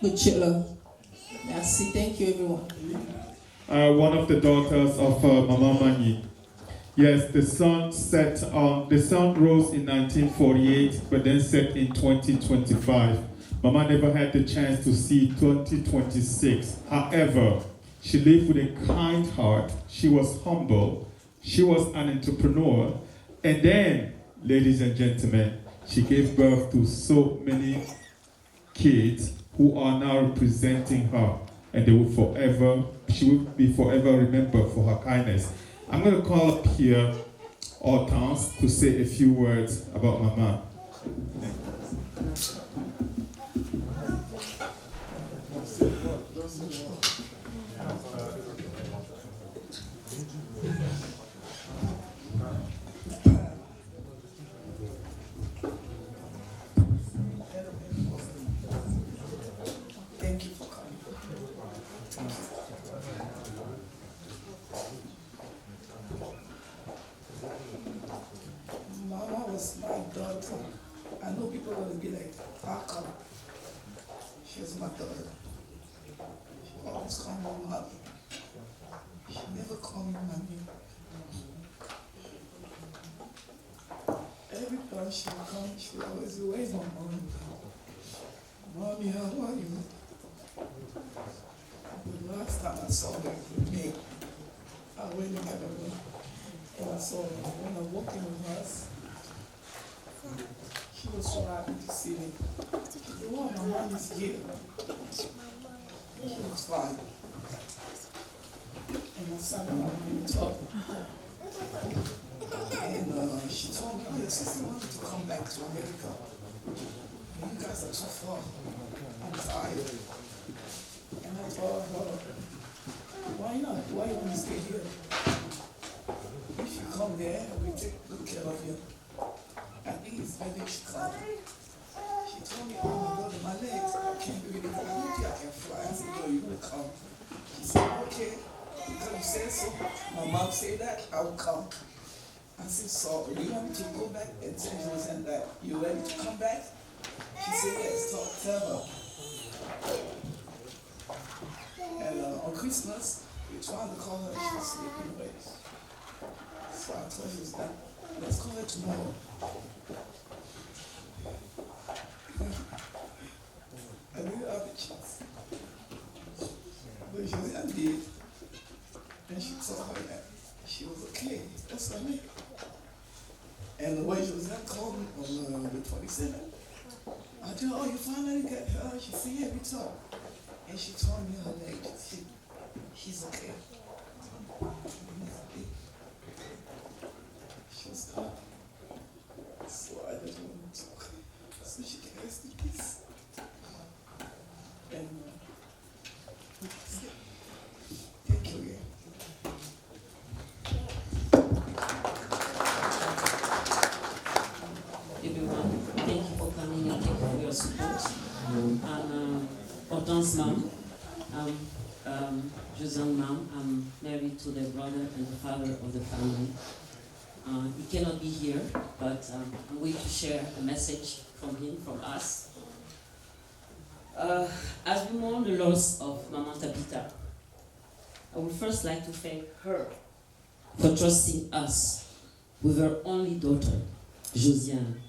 Good chek la. Merci, thank you everyone. One of the daughters of Mama Mani. Yes, the sun rose in 1948, but then set in 2025. Mama never had the chance to see 2026. However, she lived with a kind heart. She was humble. She was an entrepreneur. And then, ladies and gentlemen, she gave birth to so many kids who are now representing her. And she will be forever remembered for her kindness. I'm going to call up here Hortense to say a few words about Mama. thank you for coming. Mama was my daughter. I know people are gonna be like, how come? She was my daughter. She always called me mother. She never called me mommy. Every time she would come, she would always be waiting on mommy. Mommy, how are you? The last time I saw her with me, I went and got her and I saw her when I walked in with us. She was so happy to see me. She said, oh, my mom is here. She was fine. And I sat down and talked. And she told me, oh, your sister wanted to come back to America. You guys are too far. I'm tired. And I told her, why not? Why you want to stay here? If you come there, we take good care of you. At least maybe she come. She told me, oh my God, my legs, I can't do anything. I don't think I can fly. I said, no, you will come. She said, okay, because you said so. My mom said that, I will come. I said, so you want me to go back and tell Joseanne that you ready to come back? She said, yes, so tell her. And on Christmas, we tried to call her, she was sleeping away. So I told her, let's call her tomorrow. I didn't have a chance. But Joseanne did. And she told her that she was okay. That's what I mean. And when Joseanne called me on the 27th, I told her, oh, you finally got her? She said, yeah, we talked. And she told me her leg. She's okay. She was gone. So I just wanted to talk. So she can rest in peace. And thank you again. Everyone, thank you for coming and thank you for your support. I'm Hortense mom. I'm Joseanne mom. I'm married to the brother and the father of the family. He cannot be here, but I'm going to share a message from him, from us. As we mourn the loss of Mama Tabita, I would first like to thank her for trusting us with her only daughter, Joseanne.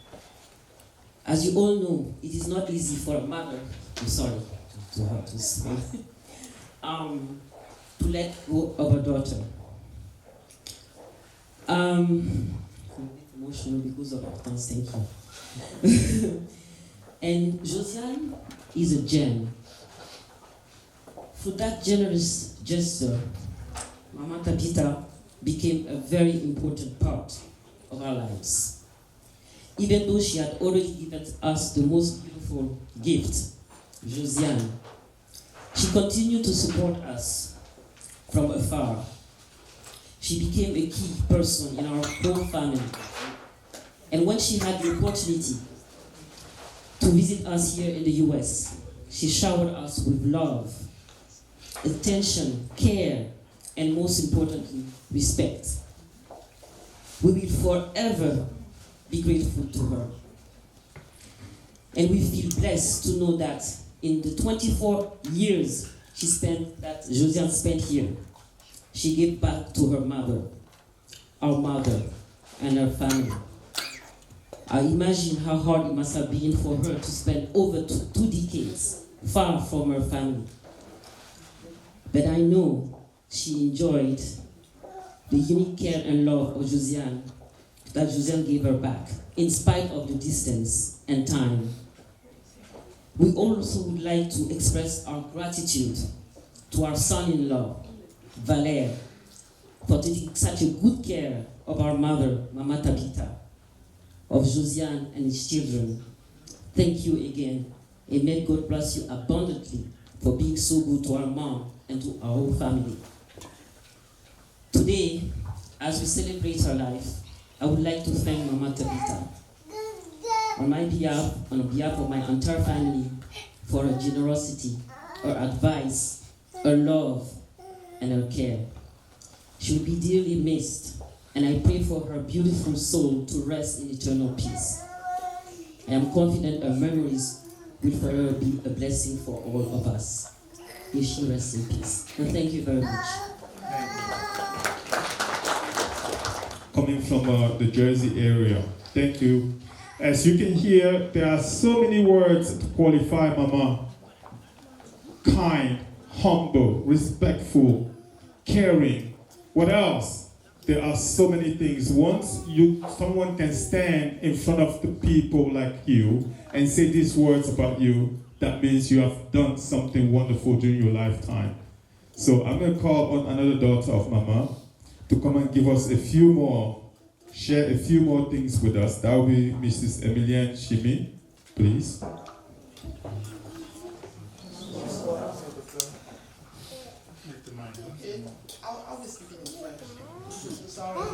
As you all know, it is not easy for a mother, I'm sorry to her to say, to let go of her daughter. I'm a bit emotional because of Hortense, thank you. And Joseanne is a gem. For that generous gesture, Mama Tabita became a very important part of our lives. Even though she had already given us the most beautiful gift, Joseanne, she continued to support us from afar. She became a key person in our whole family. And when she had the opportunity to visit us here in the US, she showered us with love, attention, care, and most importantly, respect. We will forever be grateful to her. And we feel blessed to know that in the 24 years that Joseanne spent here, she gave back to her mother, our mother, and her family. I imagine how hard it must have been for her to spend over two decades far from her family. But I know she enjoyed the unique care and love of Joseanne that Joseanne gave her back, in spite of the distance and time. We also would like to express our gratitude to our son-in-law, Valère, for taking such a good care of our mother, Mama Tabita, of Joseanne and his children. Thank you again, and may God bless you abundantly for being so good to our mom and to our whole family. Today, as we celebrate her life, I would like to thank Mama Tabita on my behalf, on behalf of my entire family, for her generosity her advice, her love, and her care. She will be dearly missed, and I pray for her beautiful soul to rest in eternal peace. I am confident her memories will forever be a blessing for all of us. May she rest in peace. And thank you very much. Coming from the Jersey area. Thank you. As you can hear, there are so many words to qualify Mama. Kind, humble, respectful, caring. What else? There are so many things. Once someone can stand in front of the people like you and say these words about you, that means you have done something wonderful during your lifetime. So I'm going to call on another daughter of Mama to come and give us share a few more things with us. That will be Mrs. Emilienne Chimi, please. I'll be speaking in French. Sorry.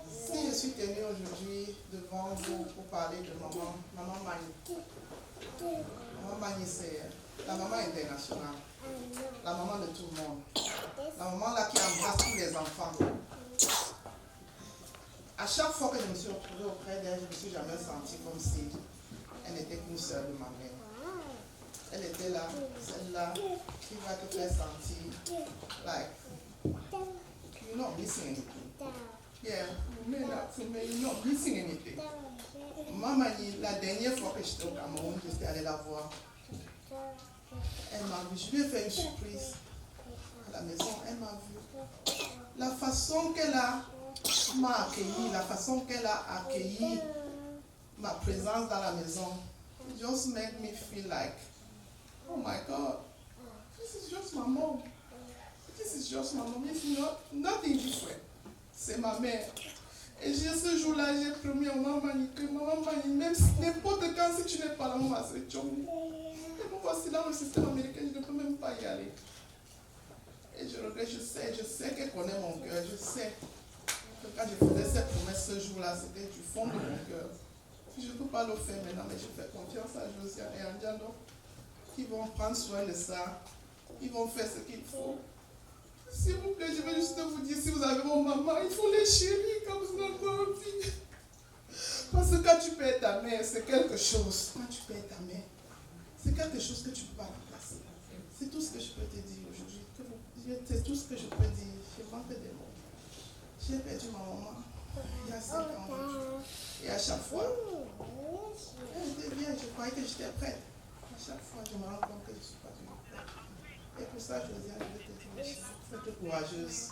Si je suis tenue aujourd'hui devant vous pour parler de maman Mani. Maman Mani, c'est la maman internationale, la maman de tout le monde, la maman là qui embrasse tous les enfants. À chaque fois que je me suis retrouvée auprès d'elle, je ne me suis jamais sentie comme si elle n'était qu'une sœur de ma mère. Elle était là, celle-là qui va te faire sentir like you're not missing anything. Yeah, you may not feel, but you're not missing anything. Maman, la dernière fois que j'étais au Cameroun, j'étais allée la voir. Elle m'a vu, je lui ai fait une surprise à la maison, elle m'a vu. La façon qu'elle m'a accueilli, la façon qu'elle a accueilli ma présence dans la maison, it just made me feel like, oh my God, this is just my mom. This is just my mom. It's nothing different. C'est ma mère. Et ce jour-là, j'ai promis à maman Mani que maman Mani, même n'importe quand, si tu n'es pas là, maman, c'est Tchongi. Et me voici dans le système américain, je ne peux même pas y aller. Et je regrette, je sais qu'elle connaît mon cœur. Je sais que quand je faisais cette promesse ce jour-là, c'était du fond de mon cœur. Je ne peux pas le faire maintenant, mais je fais confiance à Josiane et à Ndiando. Ils vont prendre soin de ça. Ils vont faire ce qu'il faut. S'il vous plaît, je vais juste vous dire, si vous avez mon maman, il faut les chérir quand vous êtes encore en vie. Parce que quand tu perds ta mère, c'est quelque chose. Quand tu perds ta mère, c'est quelque chose que tu ne peux pas remplacer. C'est tout ce que je peux te dire aujourd'hui. C'est tout ce que je peux dire. Je manque des mots. J'ai perdu ma maman il y a 5 ans aujourd'hui. Et à chaque fois, elle était bien, je croyais que j'étais prête. À chaque fois, je me rends compte que je ne suis pas toujours prête. Et pour ça, Josiane, je vais te dire, faut être courageuse.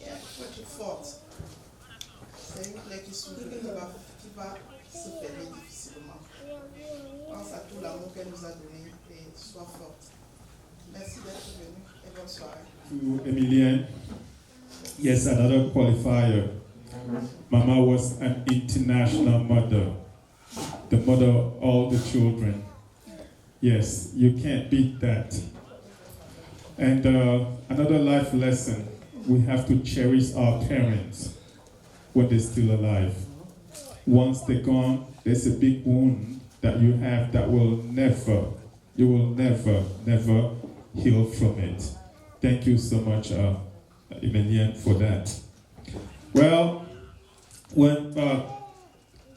Il faut être forte. C'est une plaie qui s'ouvre, qui va se fermer difficilement. Pense à tout l'amour qu'elle nous a donné et sois forte. Merci d'être venue et bonne soirée. To Emilienne, yes, another qualifier. Mama was an international mother, the mother of all the children. Yes, you can't beat that. And another life lesson, we have to cherish our parents when they're still alive. Once they're gone, there's a big wound that you have that you will never heal from it. Thank you so much, Emilienne, for that. Well, when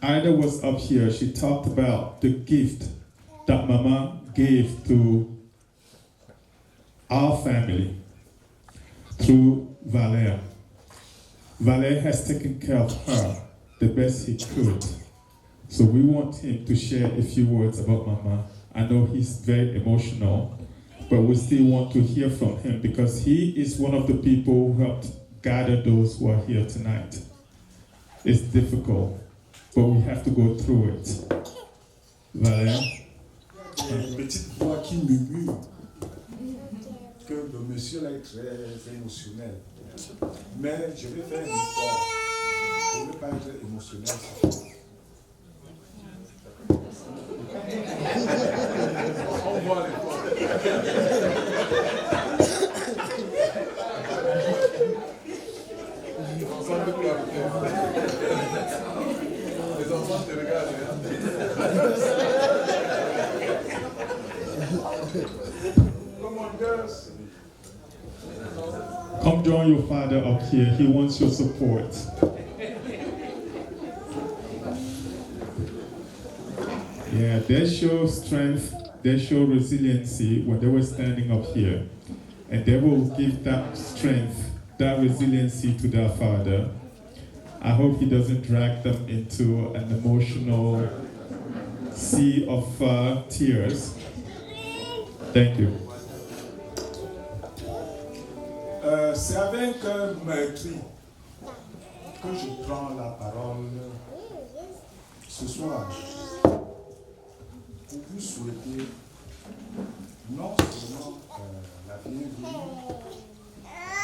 Ida was up here, she talked about the gift that Mama gave to our family through Valère. Valère has taken care of her the best he could. So we want him to share a few words about Mama. I know he's very emotional, but we still want to hear from him because he is one of the people who helped gather those who are here tonight. It's difficult, but we have to go through it. Valère? Une petite voix qui murmure que le monsieur là est très émotionnel. Mais je vais faire un effort pour ne pas être émotionnel. On voit l'effort. Les enfants te regardent. Come on, girls. Come join your father up here. He wants your support. Yeah, they show strength, they show resiliency when they were standing up here. And they will give that strength, that resiliency to their father. I hope he doesn't drag them into an emotional sea of tears. Thank you. C'est avec un meurtri que je prends la parole ce soir pour vous souhaiter non seulement la bienvenue,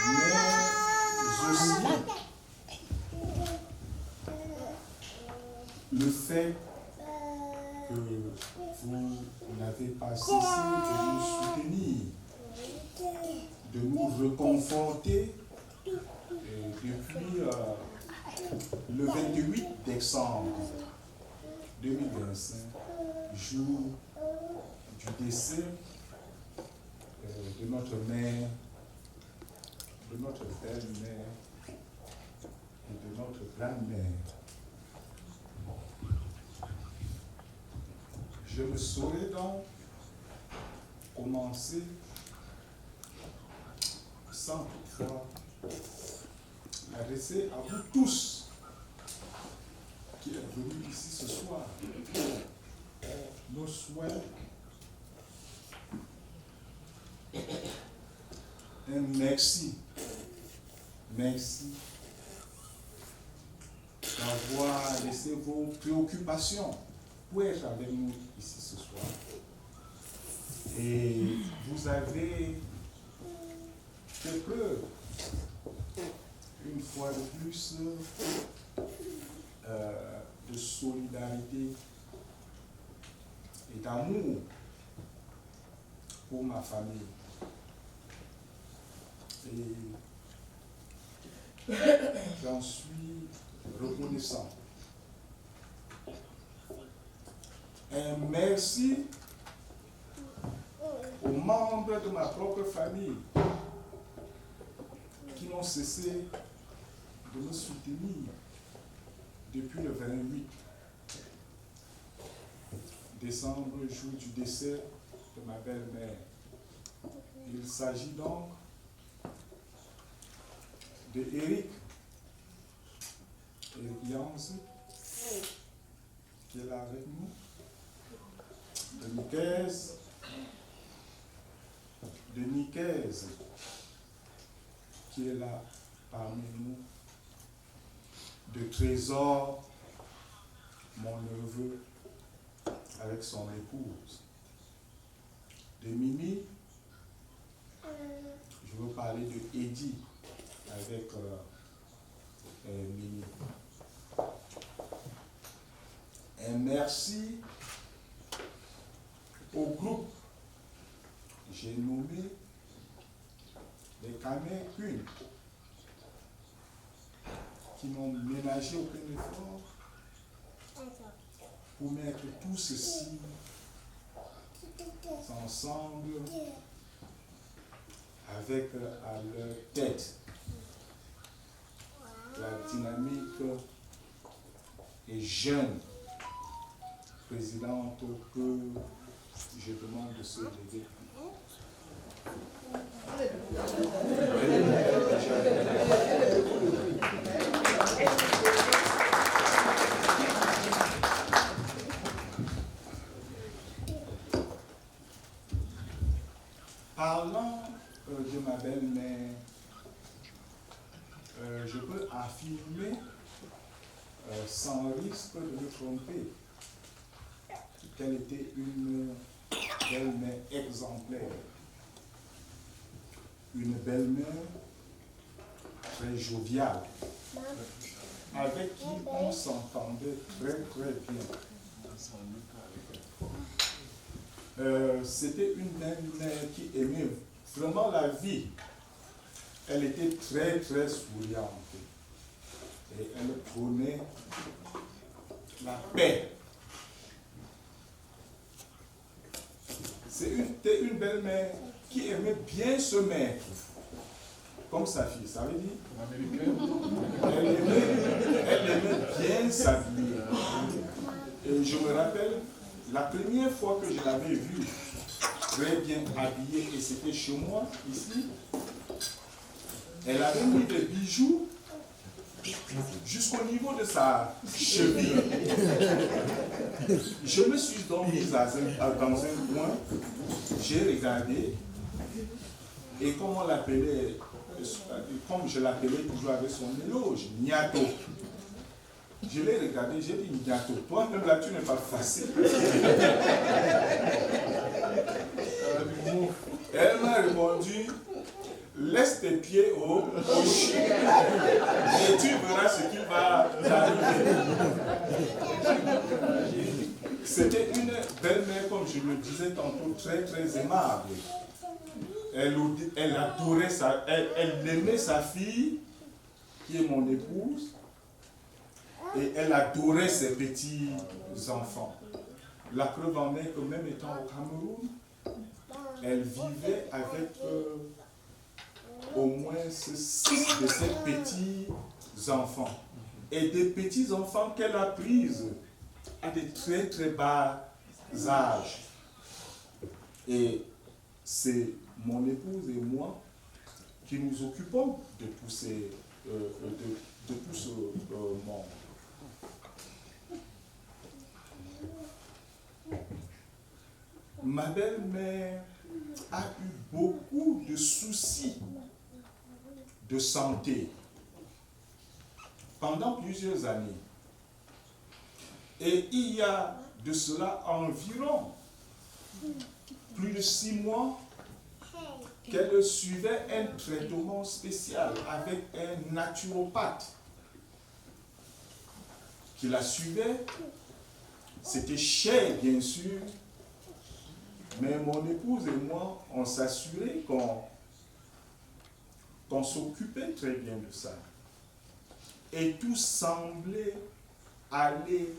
mais aussi le fait que vous n'avez pas cessé de nous soutenir, de nous reconforter depuis le 28 décembre 2025, jour du décès de notre mère, de notre belle-mère et de notre grand-mère. Je me saurais donc commencer sans toutefois adresser à vous tous qui êtes venus ici ce soir nos souhaits, un merci d'avoir laissé vos préoccupations pour être avec nous ici ce soir. Et vous avez fait preuve, une fois de plus, de solidarité et d'amour pour ma famille. Et j'en suis reconnaissant. Un merci aux membres de ma propre famille qui n'ont cessé de me soutenir depuis le 28 décembre, jour du décès de ma belle-mère. Il s'agit donc de Eric Yance, qui est là avec nous, de Nicaise, qui est là parmi nous, de Trésor, mon neveu, avec son épouse, de Mimi, je veux parler de Eddie, avec Mimi. Un merci au groupe, j'ai nommé les Camés Queen, qui n'ont ménagé aucun effort pour mettre tout ceci ensemble avec à leur tête la dynamique et jeune présidente que je demande de se lever. Parlant de ma belle-mère, je peux affirmer sans risque de me tromper qu'elle était une belle-mère exemplaire, une belle-mère très joviale, avec qui on s'entendait très très bien. C'était une belle-mère qui aimait vraiment la vie. Elle était très très souriante et elle prônait la paix. C'était une belle-mère qui aimait bien se mettre, comme sa fille, ça veut dire elle aimait bien s'habiller. Et je me rappelle, la première fois que je l'avais vue très bien habillée, et c'était chez moi, ici, elle avait mis des bijoux jusqu'au niveau de sa cheville. Je me suis donc mise dans un coin, j'ai regardé, et comme on l'appelait, comme je l'appelais toujours avec son éloge, Niato. Je l'ai regardé, j'ai dit Niato, toi-même là tu n'es pas facile. Elle m'a répondu, laisse tes pieds au chien et tu verras ce qui va t'arriver. C'était une belle-mère, comme je le disais tantôt, très très aimable. Elle adorait elle aimait sa fille, qui est mon épouse, et elle adorait ses petits enfants. La preuve en est que même étant au Cameroun, elle vivait avec au moins 6 de ses petits enfants. Et des petits enfants qu'elle a prises à des très très bas âges. Et c'est mon épouse et moi qui nous occupons de tout ce monde. Ma belle-mère a eu beaucoup de soucis de santé pendant plusieurs années. Et il y a de cela environ plus de 6 mois qu'elle suivait un traitement spécial avec un naturopathe qui la suivait. C'était cher, bien sûr, mais mon épouse et moi, on s'assurait qu'on s'occupait très bien de ça. Et tout semblait aller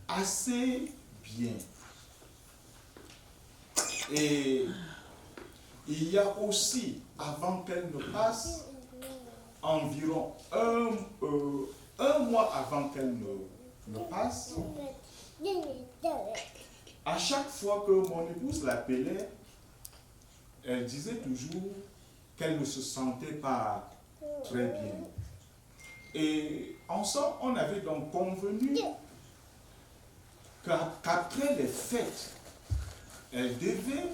assez bien. Et il y a aussi, avant qu'elle ne passe, environ un mois avant qu'elle ne passe, à chaque fois que mon épouse l'appelait, elle disait toujours qu'elle ne se sentait pas très bien. Et ensemble, on avait donc convenu qu'après les fêtes, elle devait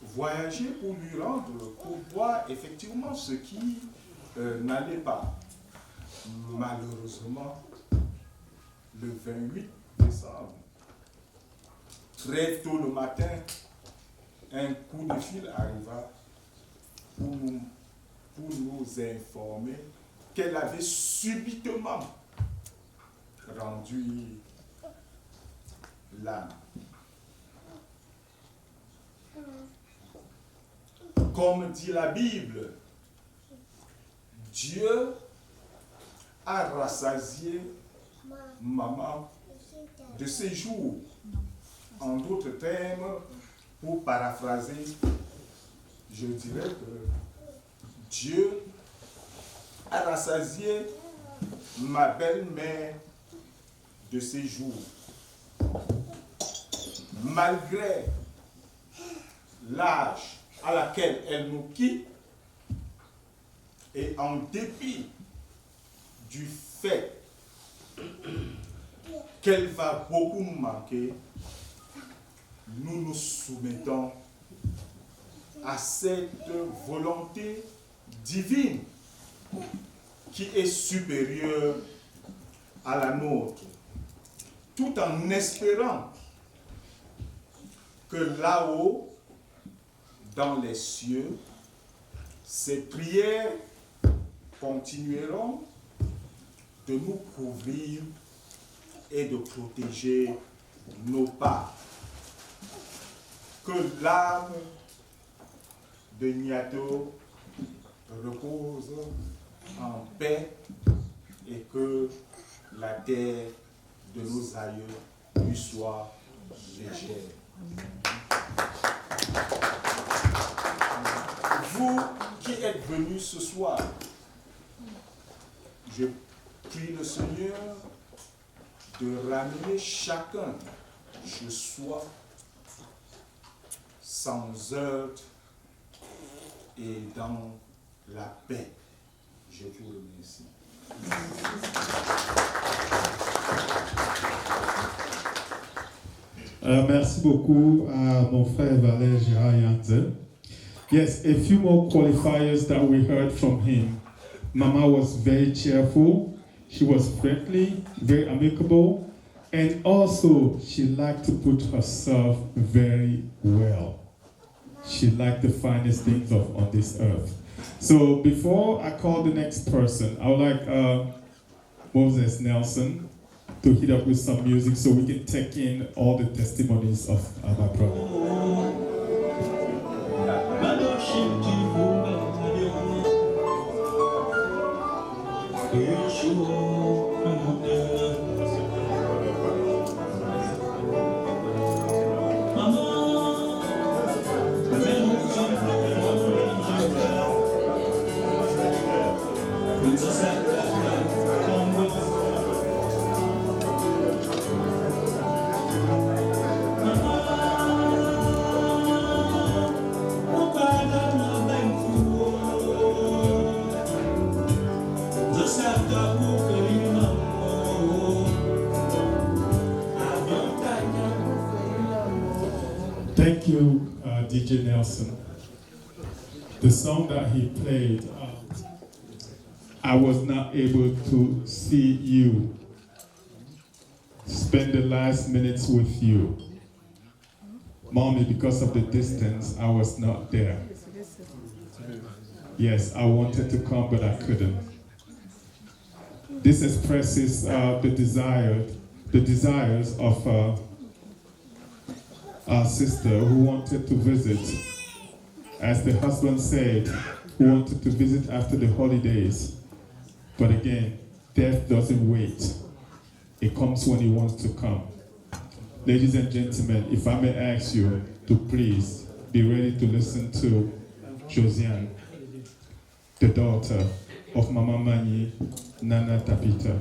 voyager pour lui rendre, pour voir effectivement ce qui n'allait pas. Malheureusement, le 28 décembre, très tôt le matin, un coup de fil arriva pour nous informer qu'elle avait subitement rendu l'âme. Comme dit la Bible, Dieu a rassasié maman de ses jours. En d'autres termes, pour paraphraser, je dirais que Dieu a rassasié ma belle-mère de ses jours. Malgré l'âge à laquelle elle nous quitte, et en dépit du fait qu'elle va beaucoup nous manquer, nous nous soumettons à cette volonté divine qui est supérieure à la nôtre, tout en espérant que là-haut, dans les cieux, ces prières continueront de nous couvrir et de protéger nos pas. Que l'âme de Niato repose en paix et que la terre de nos aïeux lui soit légère. qui êtes venus ce soir, je prie le Seigneur de ramener chacun chez soi sans heurts et dans la paix. Je vous remercie. Merci beaucoup à mon frère Valère Gérard Yanze. Yes, a few more qualifiers that we heard from him. Mama was very cheerful, she was friendly, very amicable, and also she liked to put herself very well. She liked the finest things on this earth. So before I call the next person, I would like Moses Nelson to hit up with some music so we can take in all the testimonies of my brother. Thank you, DJ Nelson. The song that he played, I was not able to see you, spend the last minutes with you. Mommy, because of the distance, I was not there. Yes, I wanted to come, but I couldn't. This expresses the desires of our sister who wanted to visit. As the husband said, who wanted to visit after the holidays. But again, death doesn't wait. It comes when it wants to come. Ladies and gentlemen, if I may ask you to please be ready to listen to Josiane, the daughter of Mama Mani, Nana Tapita.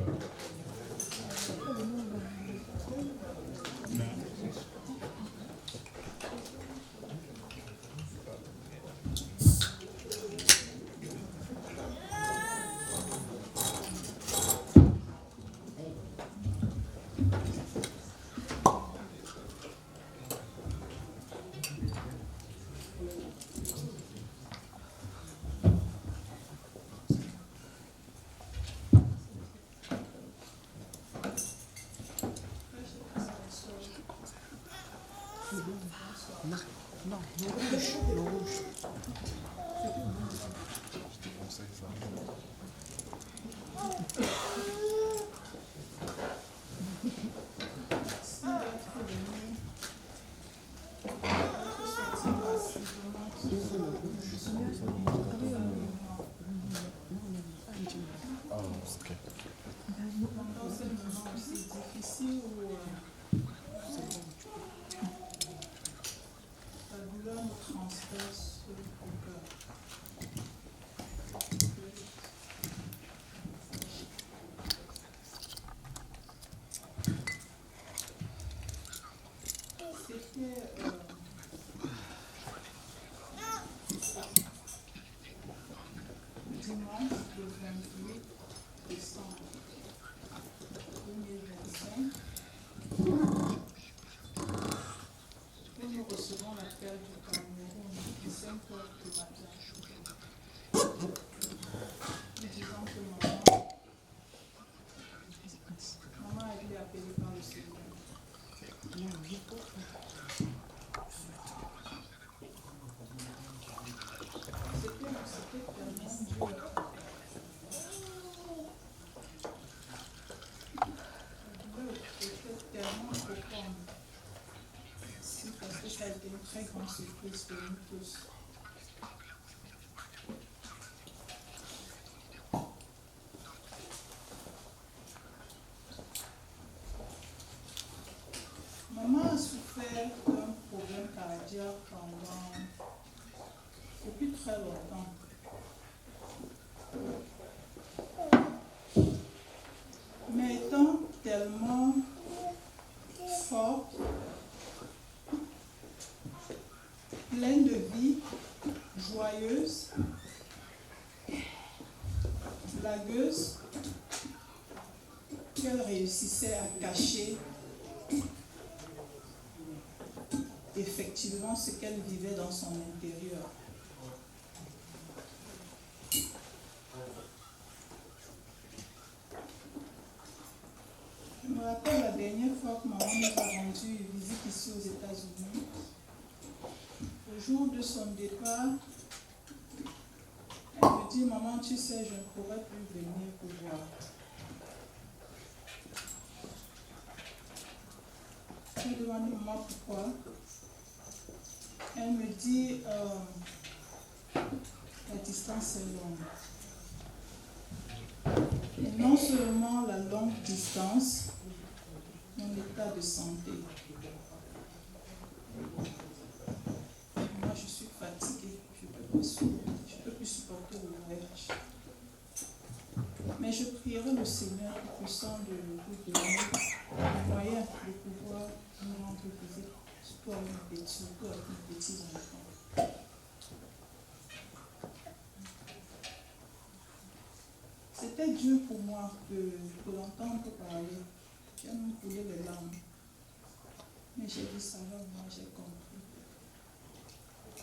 Dimanche le 28 décembre 2025, où nous recevons l'appel du Cameroun à 5 heures du matin. Nous disons que maman a été appelée par le Seigneur. Parce que ça a été une très grande surprise pour nous tous. Maman a souffert d'un problème cardiaque depuis très longtemps. Mais étant tellement forte, pleine de vie, joyeuse, blagueuse, qu'elle réussissait à cacher effectivement ce qu'elle vivait dans son intérieur. Je me rappelle la dernière fois que maman nous a rendu visite ici aux États-Unis. Le jour de son départ, elle me dit, maman, tu sais, je ne pourrais plus venir pour voir. Je lui ai demandé, maman, pourquoi? Elle me dit, la distance est longue. Et non seulement la longue distance, mon état de santé. Moi, je suis fatiguée, je ne peux plus supporter le voyage. Mais je prierai le Seigneur pour que sans de vous donner le moyen de pouvoir nous rendre visite, surtout avec mes petits enfants. C'était dur pour moi de l'entendre parler. J'ai même coulé les larmes. Mais j'ai dit, ça va, moi j'ai compris.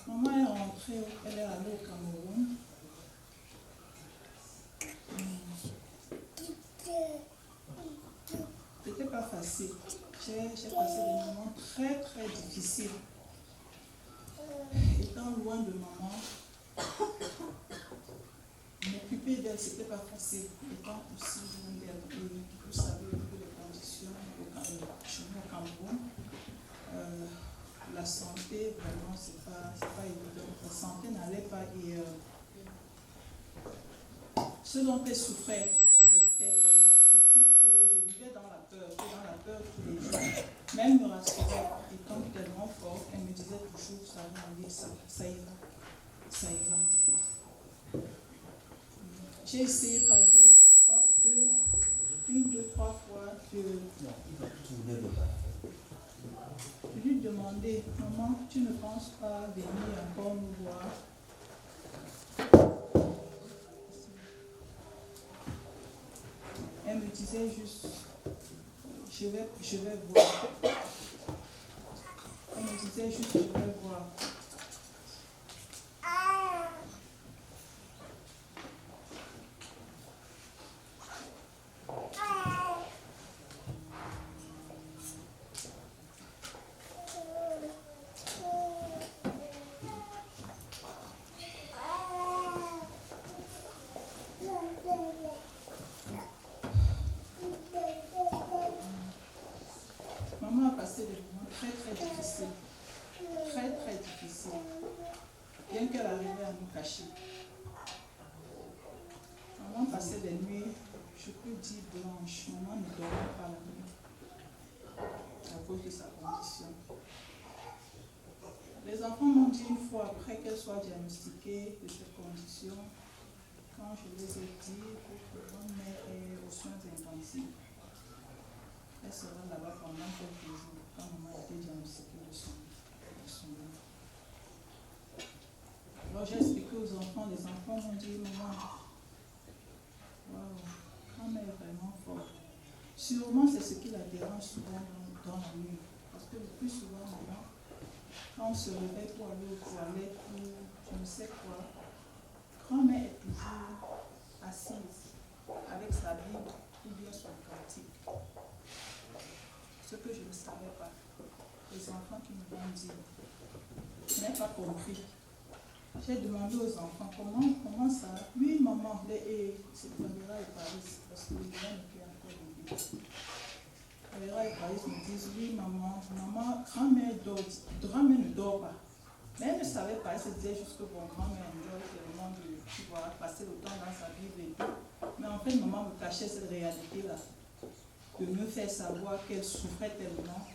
Maman est rentrée, elle est allée au Cameroun. C'était pas facile. J'ai passé des moments très très difficiles. Étant loin de maman, m'occuper d'elle, c'était pas facile. Étant aussi loin d'elle, vous savez un peu les conditions chez nous au Cameroun. La santé, vraiment, c'est pas évident. La santé n'allait pas et ce dont elle souffrait était tellement critique que je vivais dans la peur tous les jours. Même me rassurait, étant tellement fort, elle me disait toujours, ça va aller, ça ira, ça ira. J'ai essayé par une, deux, trois fois de lui demander, maman, tu ne penses pas venir encore nous voir? Elle me disait juste, je vais voir. Elle me disait juste, je vais voir. Maman a passé des moments très très difficiles. Très très difficiles. Bien qu'elle arrivait à nous cacher. Maman passait des nuits, je peux dire blanches. Maman ne dormait pas la nuit. À cause de sa condition. Les enfants m'ont dit une fois après qu'elle soit diagnostiquée de cette condition, quand je les ai dit que votre mère est aux soins intensifs, elle sera là-bas pendant quelques jours, quand maman a été diagnostiquée de son mère. Alors j'ai expliqué aux enfants, les enfants m'ont dit, maman, waouh, maman est vraiment forte. Sûrement c'est ce qui la dérange souvent dans la nuit. Parce que le plus souvent maintenant, quand on se réveille pour aller aux toilettes ou je ne sais quoi, grand-mère est toujours assise avec sa Bible ou bien son cantique. Ce que je ne savais pas. Les enfants qui me l'ont dit. Je n'ai pas compris. J'ai demandé aux enfants comment ça. Oui, maman, c'est Camilla et Paris, parce que les gens n'étaient encore bébés. Camilla et Paris me disent, oui, maman, grand-mère ne dort pas. Mais elle ne savait pas, elle se disait juste que bon, grand-mère dort tellement de passer le temps dans sa Bible et tout. Mais en fait, maman me cachait cette réalité-là. De me faire savoir qu'elle souffrait tellement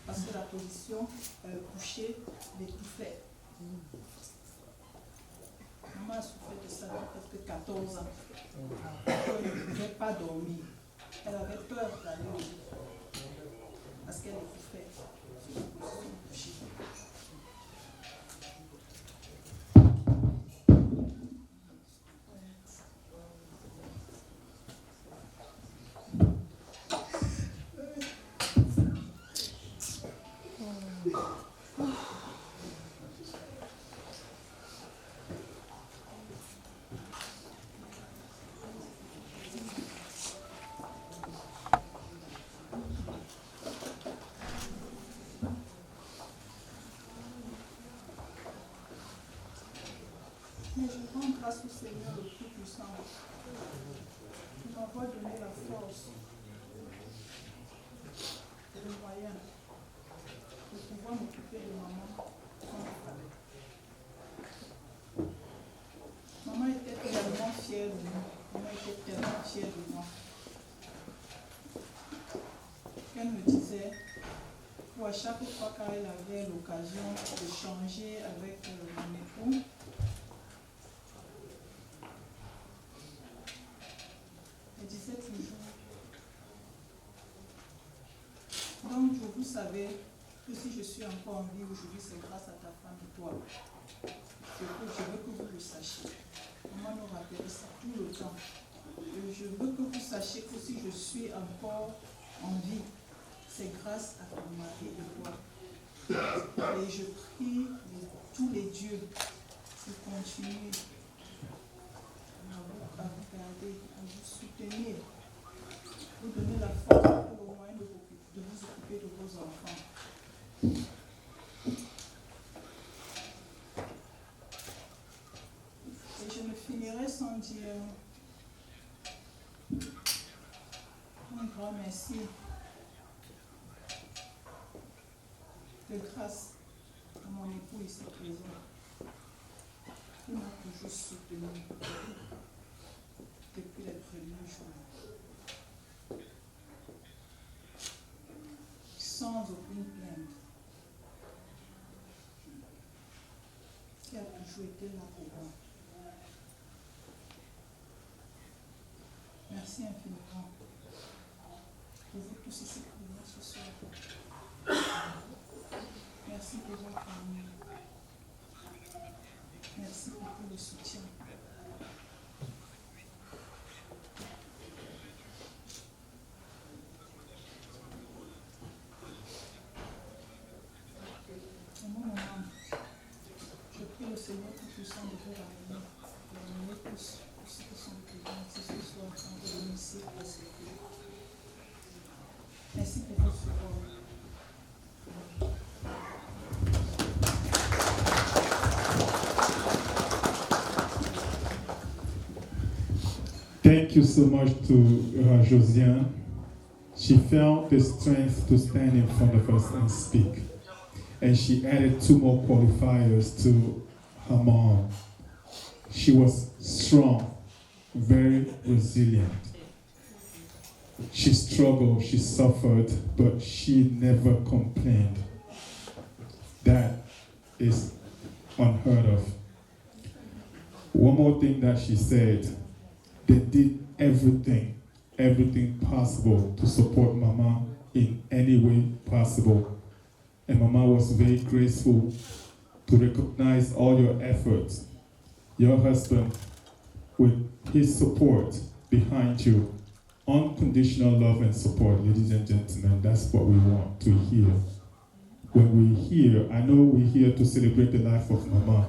parce que la position couchée l'étouffait. Maman a souffert de ça depuis presque 14 ans. Elle ne pouvait pas dormir. Elle avait peur d'aller au lit parce qu'elle étouffait sur la position couchée. Mais je rends grâce au Seigneur le Tout-Puissant qui m'envoie donner la force et le moyen de pouvoir m'occuper de maman quand il fallait. Maman était tellement fière de nous. Maman était tellement fière de moi. Elle me disait qu'à chaque fois qu'elle avait l'occasion de changer avec mon époux, elle disait toujours, donc vous savez que si je suis encore en vie aujourd'hui, c'est grâce à ta femme et toi. Je veux que vous le sachiez. Maman nous rappelle ça tout le temps. Et je veux que vous sachiez que si je suis encore en vie, c'est grâce à ton mari et toi. Et je prie tous les dieux de continuer à vous garder, à vous soutenir, vous donner la force et le moyen de vous occuper de vos enfants. Et je ne finirai sans dire un grand merci de grâce à mon époux ici présent, qui m'a toujours soutenu depuis les premiers jours, sans aucune plainte, qui a toujours été là pour moi. Merci infiniment pour vous tous ici présents ce soir. Merci pour votre famille. Merci pour tout le soutien. Au mon moment, je prie le Seigneur Tout-Puissant de vous ramener, de ramener tous ceux qui sont présents ici ce soir, sans de l'hémicycle et ce que. Merci pour votre support. Thank you so much to Josiane. She felt the strength to stand in front of us and speak. And she added 2 more qualifiers to her mom. She was strong, very resilient. She struggled, she suffered, but she never complained. That is unheard of. One more thing that she said, they did everything possible to support Mama in any way possible. And Mama was very grateful to recognize all your efforts. Your husband, with his support behind you, unconditional love and support, ladies and gentlemen, that's what we want to hear. When we're here, I know we're here to celebrate the life of Mama,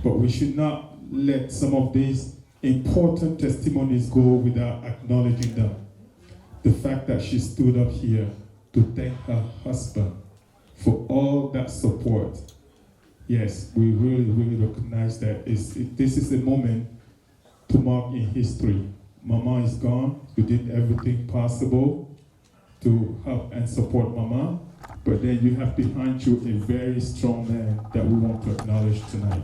but we should not let some of these important testimonies go without acknowledging them. The fact that she stood up here to thank her husband for all that support. Yes, we really recognize that this is a moment to mark in history. Mama is gone. You did everything possible to help and support Mama, but then you have behind you a very strong man that we want to acknowledge tonight.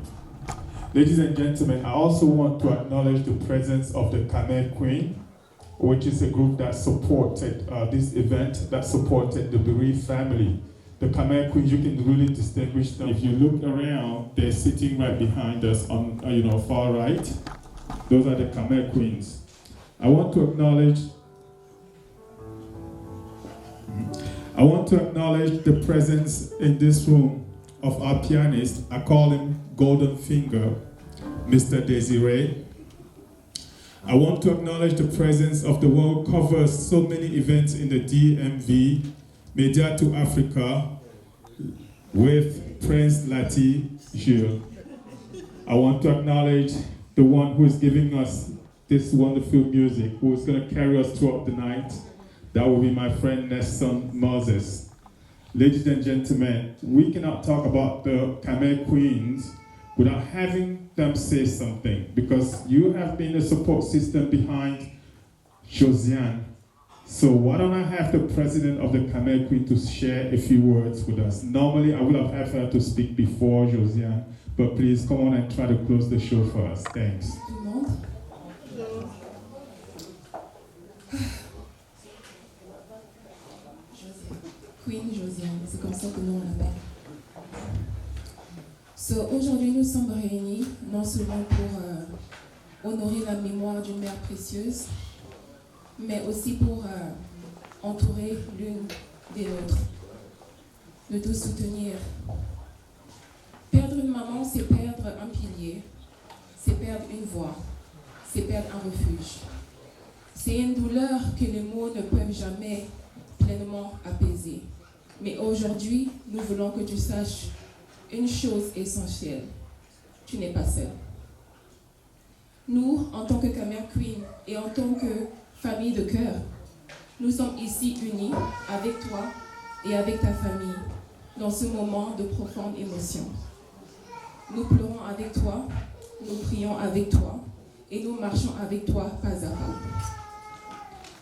Ladies and gentlemen, I also want to acknowledge the presence of the Kamer Queen, which is a group that supported this event, that supported the bereaved family. the Khmer Queens, you can really distinguish them. If you look around, they're sitting right behind us on, far right. Those are the Khmer Queens. I want to acknowledge the presence in this room of our pianist. I call him Golden Finger, Mr. Desiree. I want to acknowledge the presence of the one who covers so many events in the DMV, Media to Africa, with Prince Lati Jules. I want to acknowledge the one who is giving us this wonderful music, who is going to carry us throughout the night. That will be my friend Nesson Moses. Ladies and gentlemen, we cannot talk about the Khmer Queens without having them say something, because you have been a support system behind Josiane. So why don't I have the president of the Khmer Queen to share a few words with us? Normally I would have had her to speak before Josiane, but please come on and try to close the show for us. Thanks. Queen Josiane, c'est comme ça que nous on l'appelle. So, aujourd'hui, nous sommes réunis non seulement pour honorer la mémoire d'une mère précieuse, mais aussi pour entourer l'une des nôtres, de tout soutenir. Perdre une maman, c'est perdre un pilier, c'est perdre une voix, c'est perdre un refuge. C'est une douleur que les mots ne peuvent jamais pleinement apaiser. Mais aujourd'hui, nous voulons que tu saches une chose essentielle. Tu n'es pas seul. Nous, en tant que Khmer Queen et en tant que famille de cœur, nous sommes ici unis avec toi et avec ta famille dans ce moment de profonde émotion. Nous pleurons avec toi, nous prions avec toi et nous marchons avec toi pas à pas.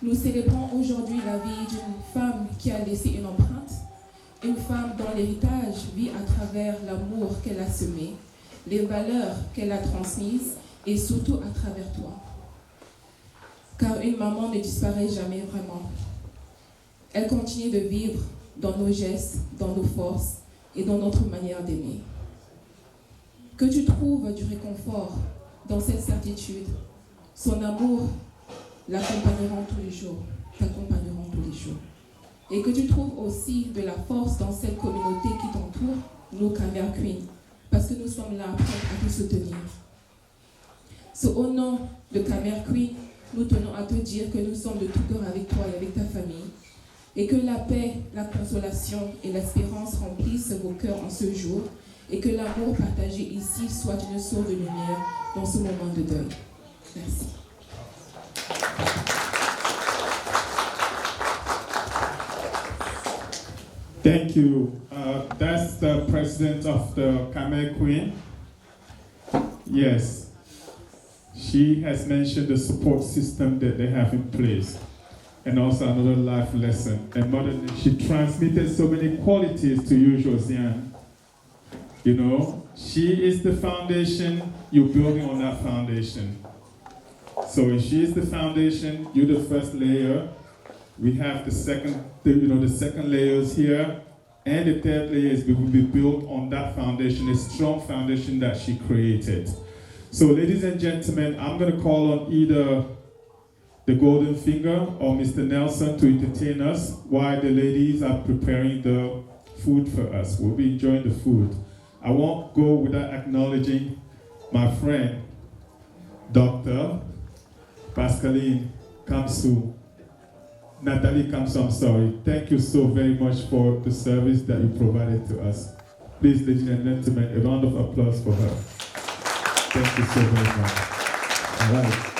Nous célébrons aujourd'hui la vie d'une femme qui a laissé une empreinte, une femme dont l'héritage vit à travers l'amour qu'elle a semé, les valeurs qu'elle a transmises et surtout à travers toi. Car une maman ne disparaît jamais vraiment. Elle continue de vivre dans nos gestes, dans nos forces et dans notre manière d'aimer. Que tu trouves du réconfort dans cette certitude, son amour l'accompagneront tous les jours, t'accompagneront tous les jours. Et que tu trouves aussi de la force dans cette communauté qui t'entoure, nous Khmer Queen, parce que nous sommes là prêts à te soutenir. So, au nom de Khmer Queen, nous tenons à te dire que nous sommes de tout cœur avec toi et avec ta famille, et que la paix, la consolation et l'espérance remplissent vos cœurs en ce jour, et que l'amour partagé ici soit une source de lumière dans ce moment de deuil. Merci. Thank you. That's the president of the Khmer Queen. Yes. She has mentioned the support system that they have in place. And also another life lesson. And more than that, she transmitted so many qualities to you, Josiane. You know, she is the foundation, you're building on that foundation. So if she is the foundation, you're the first layer. We have the second layers here, and the third layer will be built on that foundation, a strong foundation that she created. So, ladies and gentlemen, I'm going to call on either the Golden Finger or Mr. Nelson to entertain us while the ladies are preparing the food for us. We'll be enjoying the food. I won't go without acknowledging my friend, Dr. Pascaline Kamsu. Natalie Kamsu, I'm sorry. Thank you so very much for the service that you provided to us. Please, ladies and gentlemen, a round of applause for her. Thank you so very much. All right.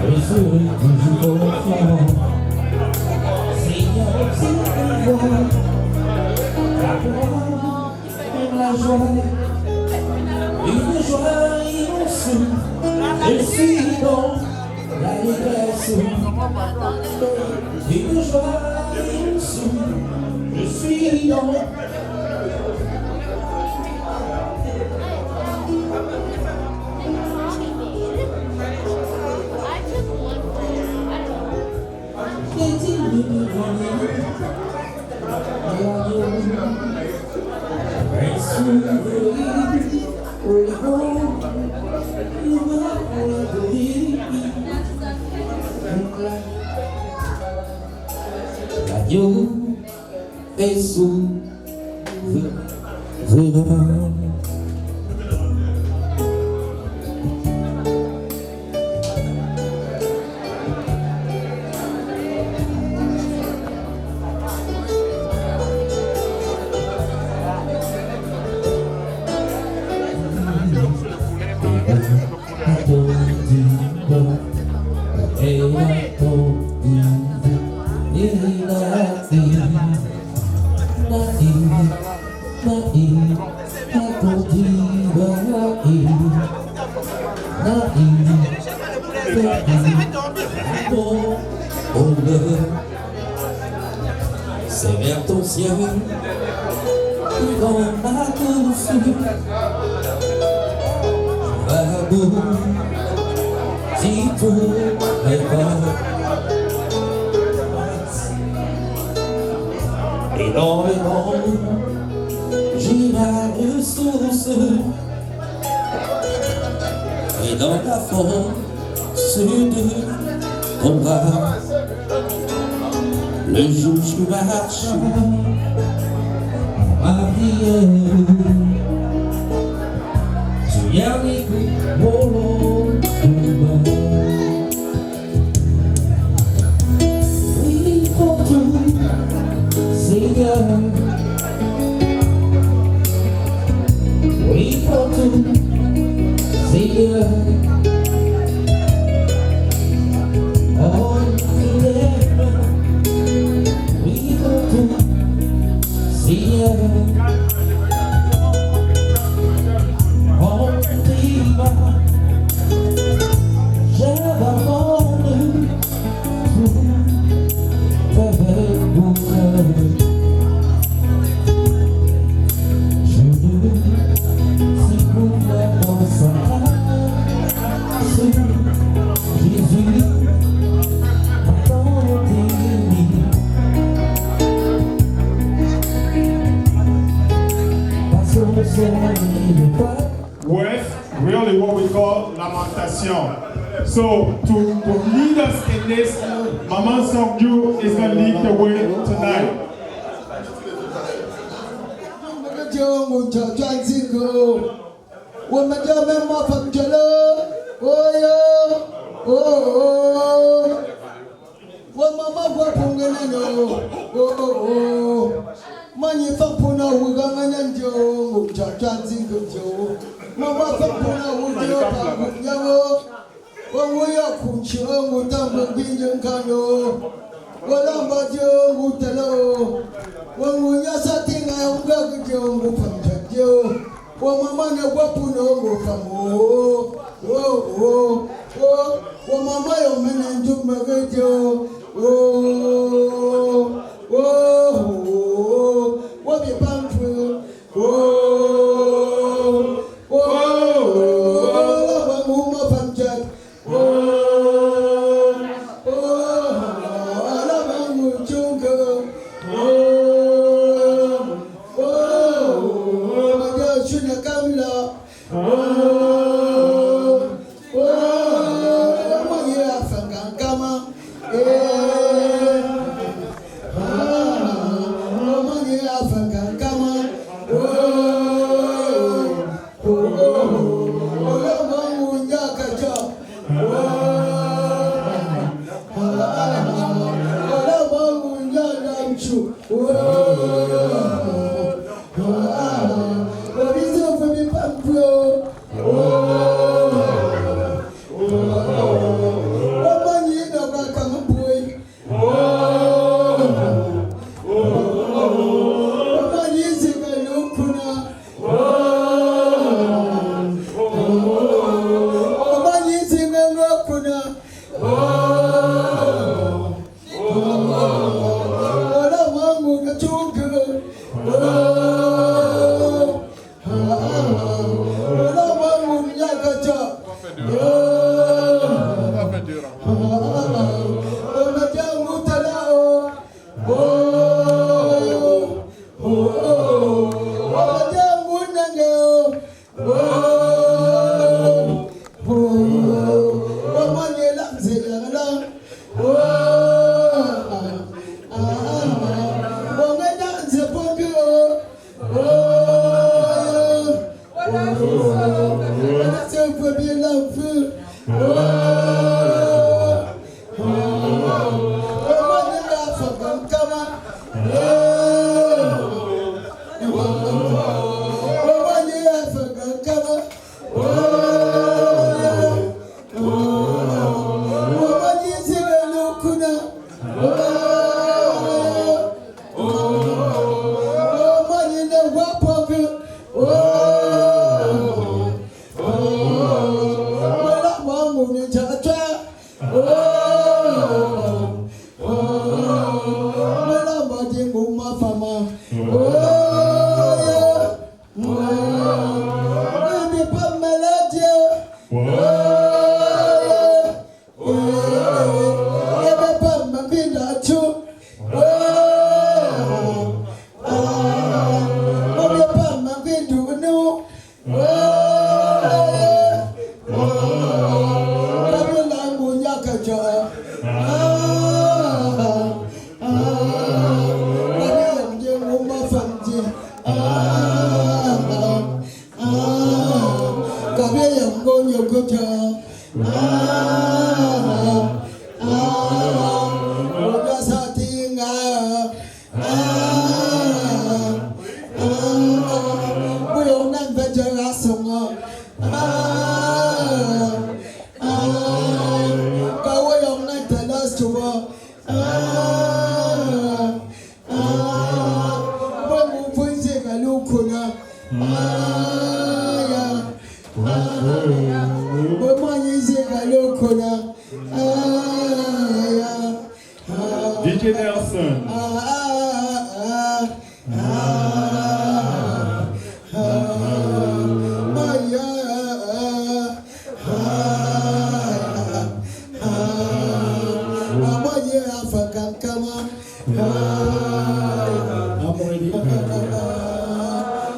Je serai toujours confiant. Seigneur, c'est toi. La gloire, même la joie. Une joie immense. Je suis dans la détresse. Une joie immense. Je suis dans Radio est sous c'est vers ton ciel dans ma course va bout si tout est pas et dans le monde j'ai la ressource et dans la force de ton bras le jour où je marche ma prière tu y as l'écoute mon nom oui pour tout Seigneur oui pour tout Seigneur oh Seigneur, on t'y va, j'abandonne tout avec mon cœur. Je ne sais pas dans sa grâce, Jésus, attends tes With really what we call lamentation. So to lead us in this, Maman Songju is going to lead the way tonight. Mani fakuna wuganga njo chatanzi njo mama fakuna wujo tagunyawo wawuya kuncho ngutambo binjo nkano walamba jo ngutalo wawuya satinga ungago ngupamjo wa mama ne wapuno ngupamo wa mama yo mena njuma gajo what be painful? Yeah. DJ Nelson.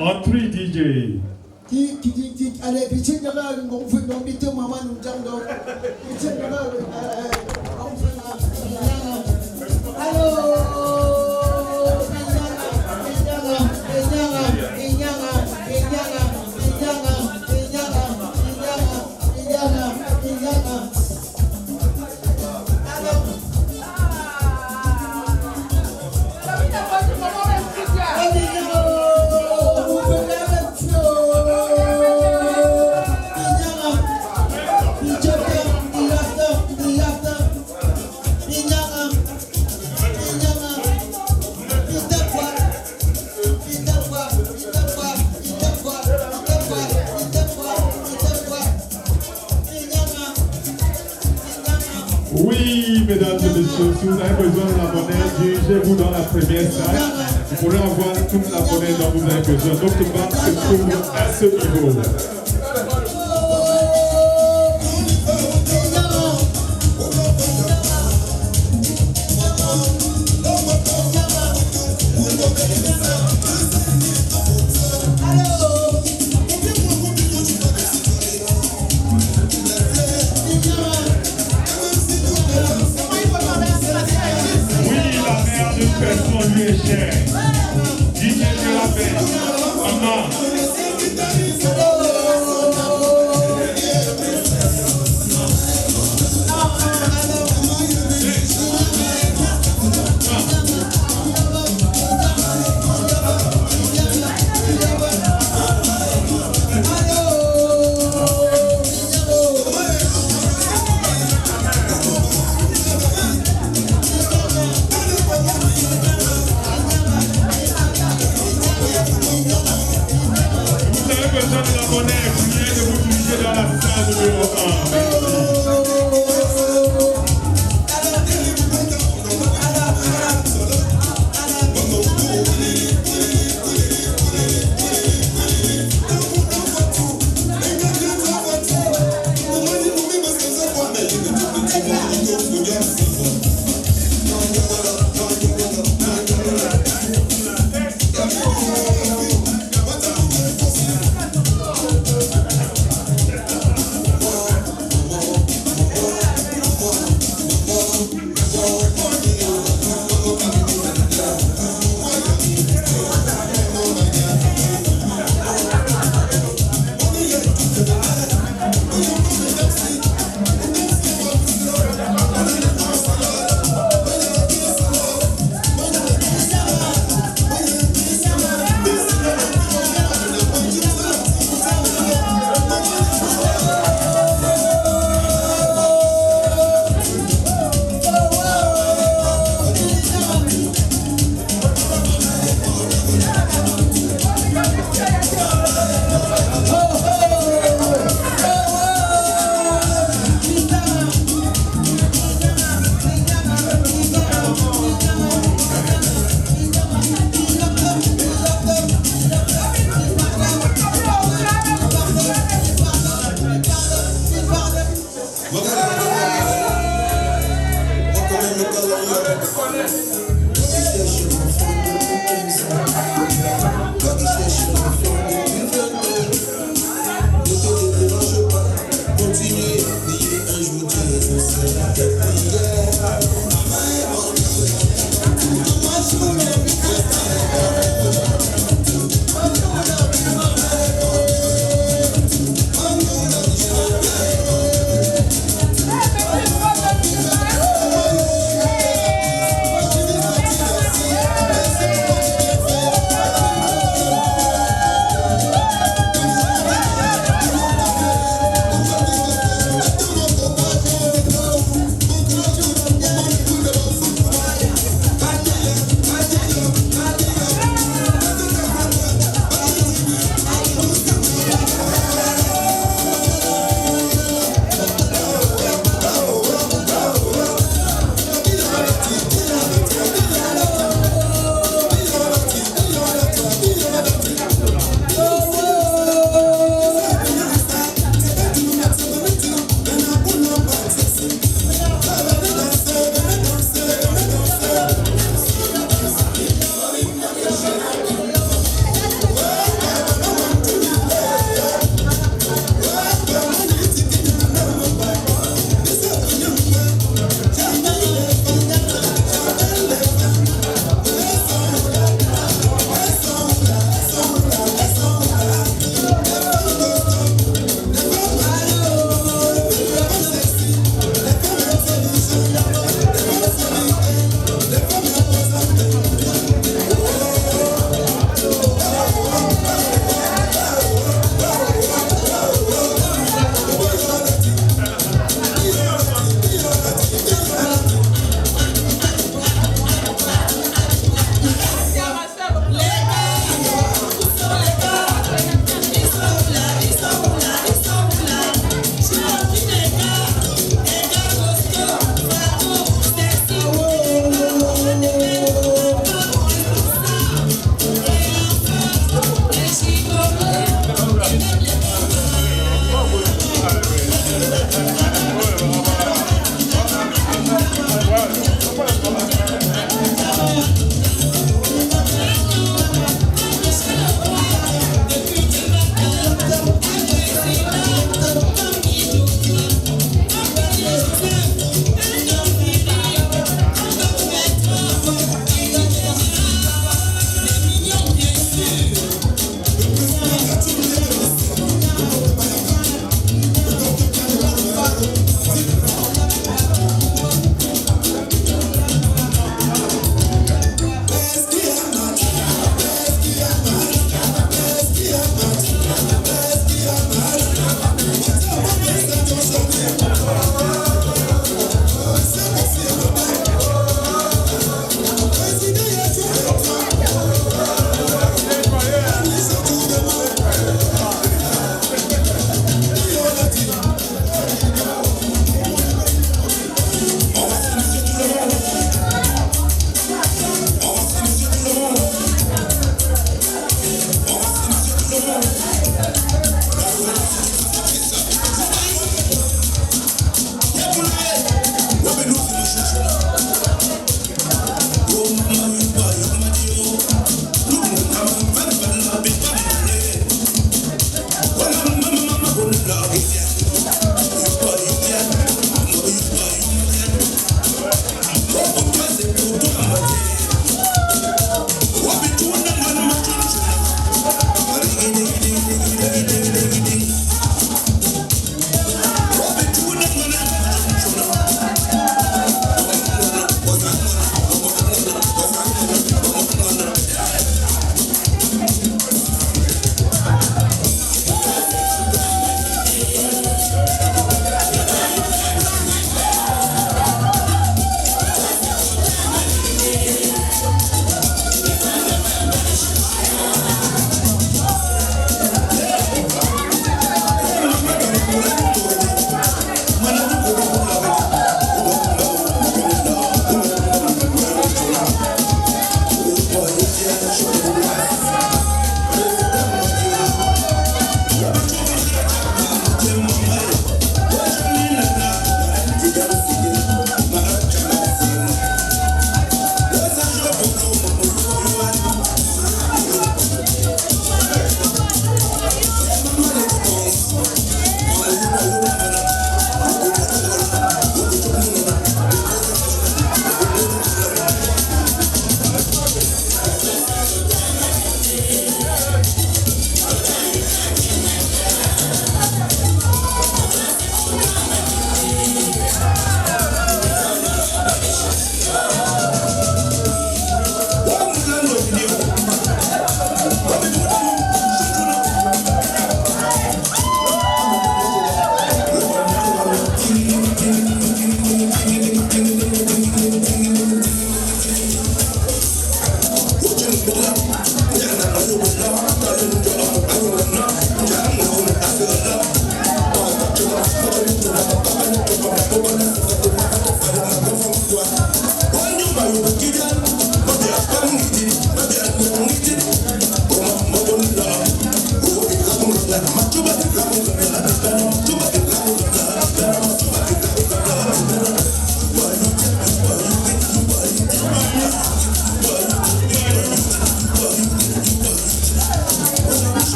On 3 DJ. Allez, pitchez de là, on fait dans le maman nous jambes. Pitchez de là, on fait Oui, mesdames et messieurs, si vous avez besoin de la monnaie, dirigez-vous dans la première salle. Vous pourrez avoir toute la monnaie dont vous avez besoin. Notre banque se trouve à ce niveau. Personne lui est cher. DJ de la paix. Maman. Thank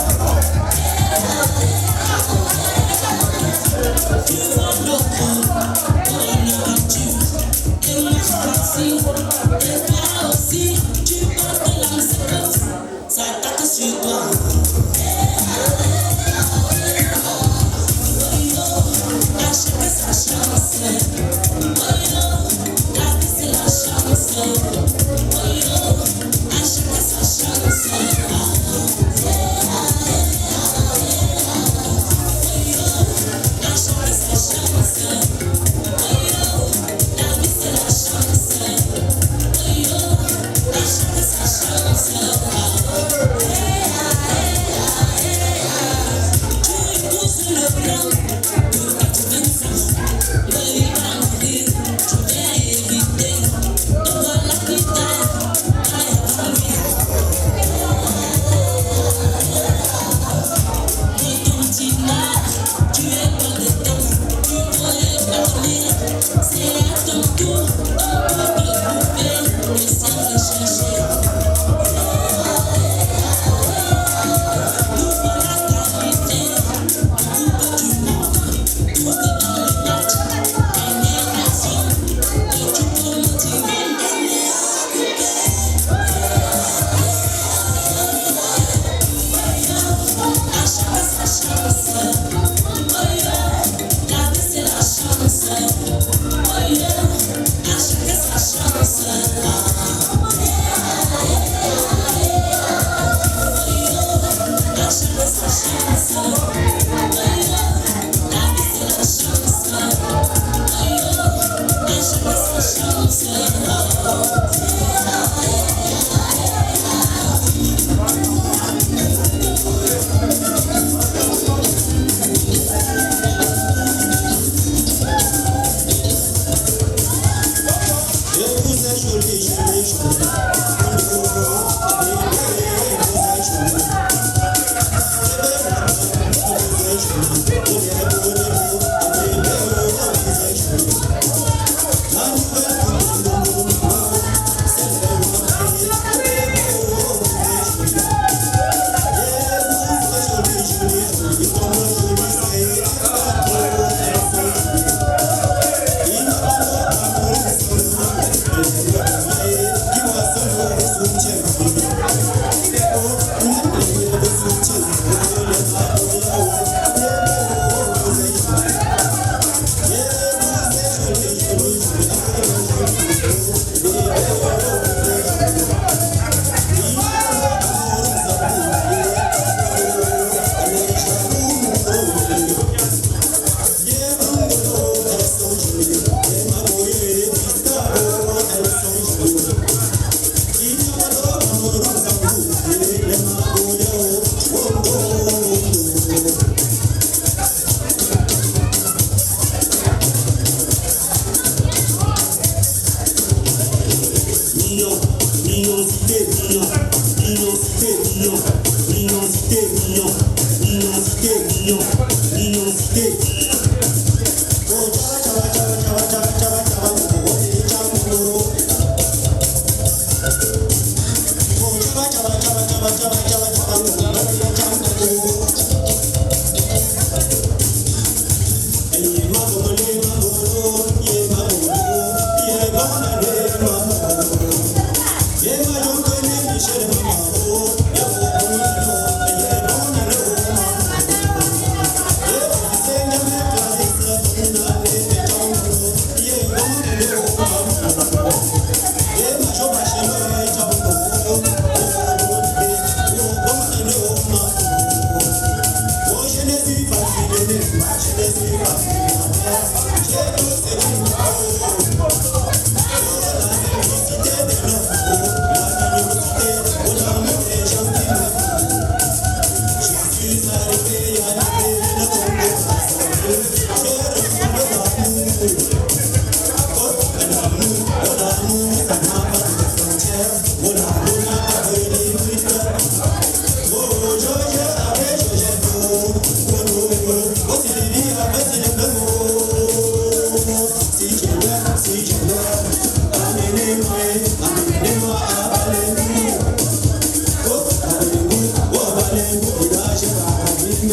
Oh,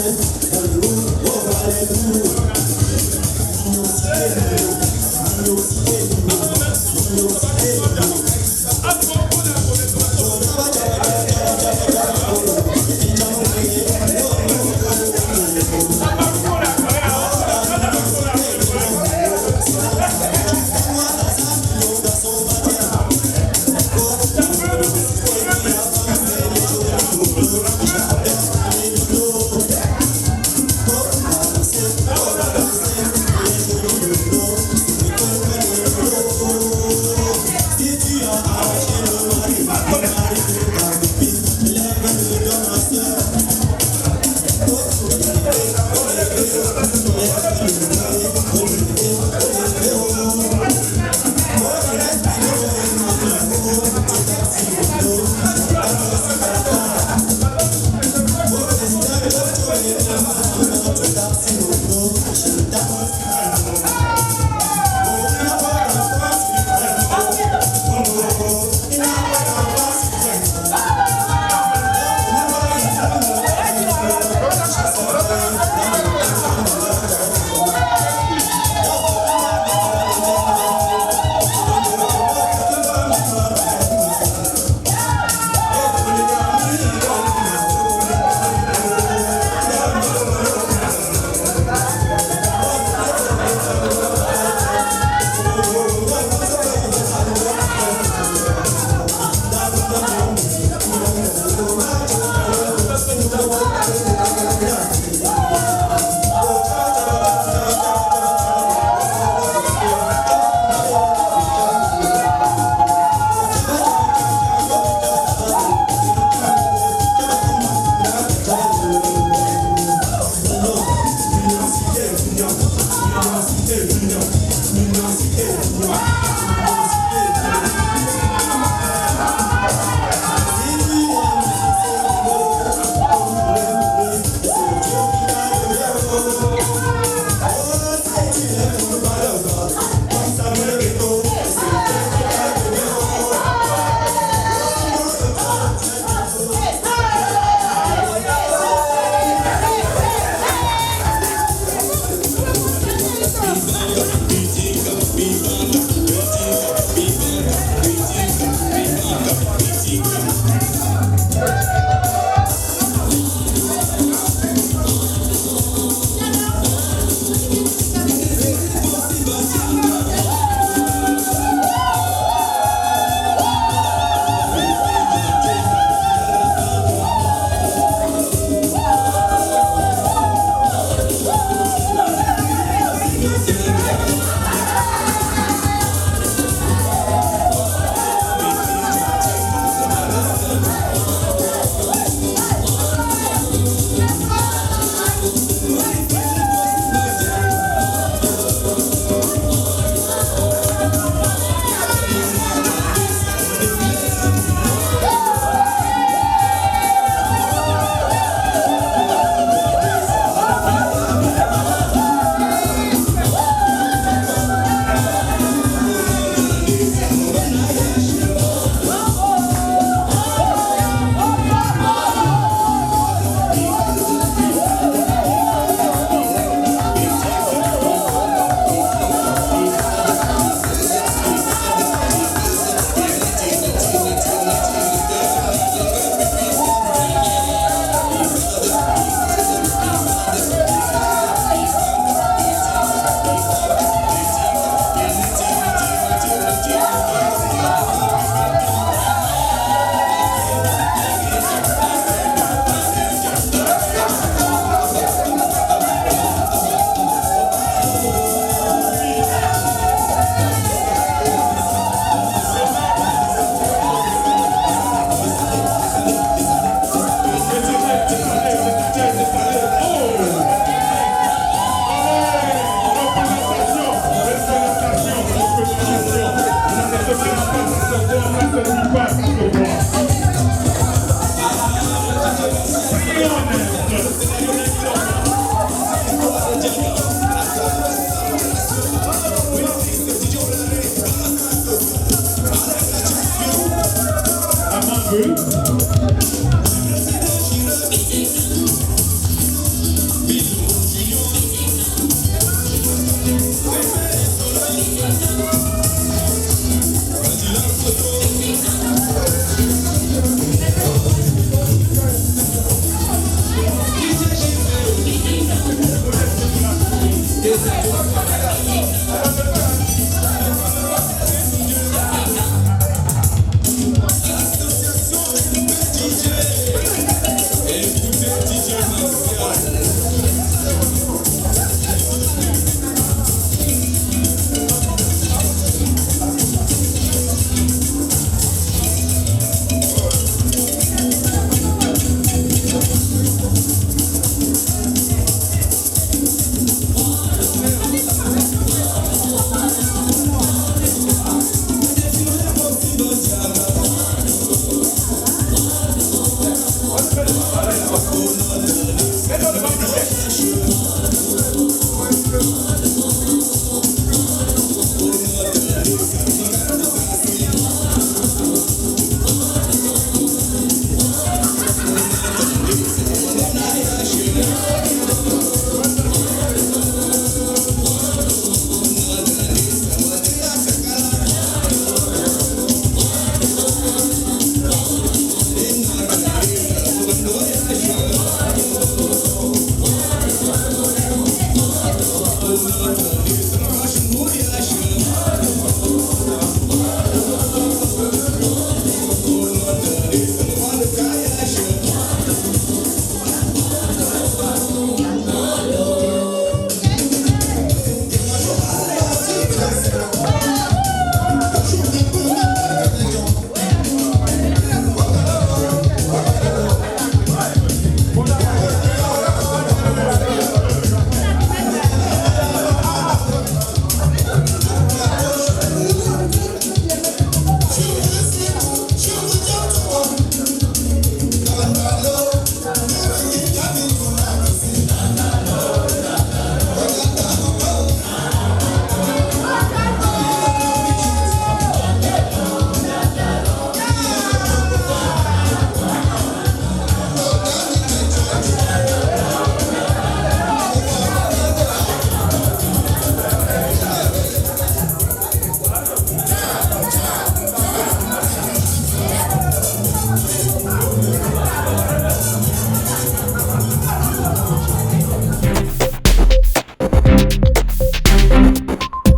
Thank you.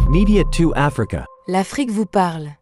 Media 2 Africa. L'Afrique vous parle.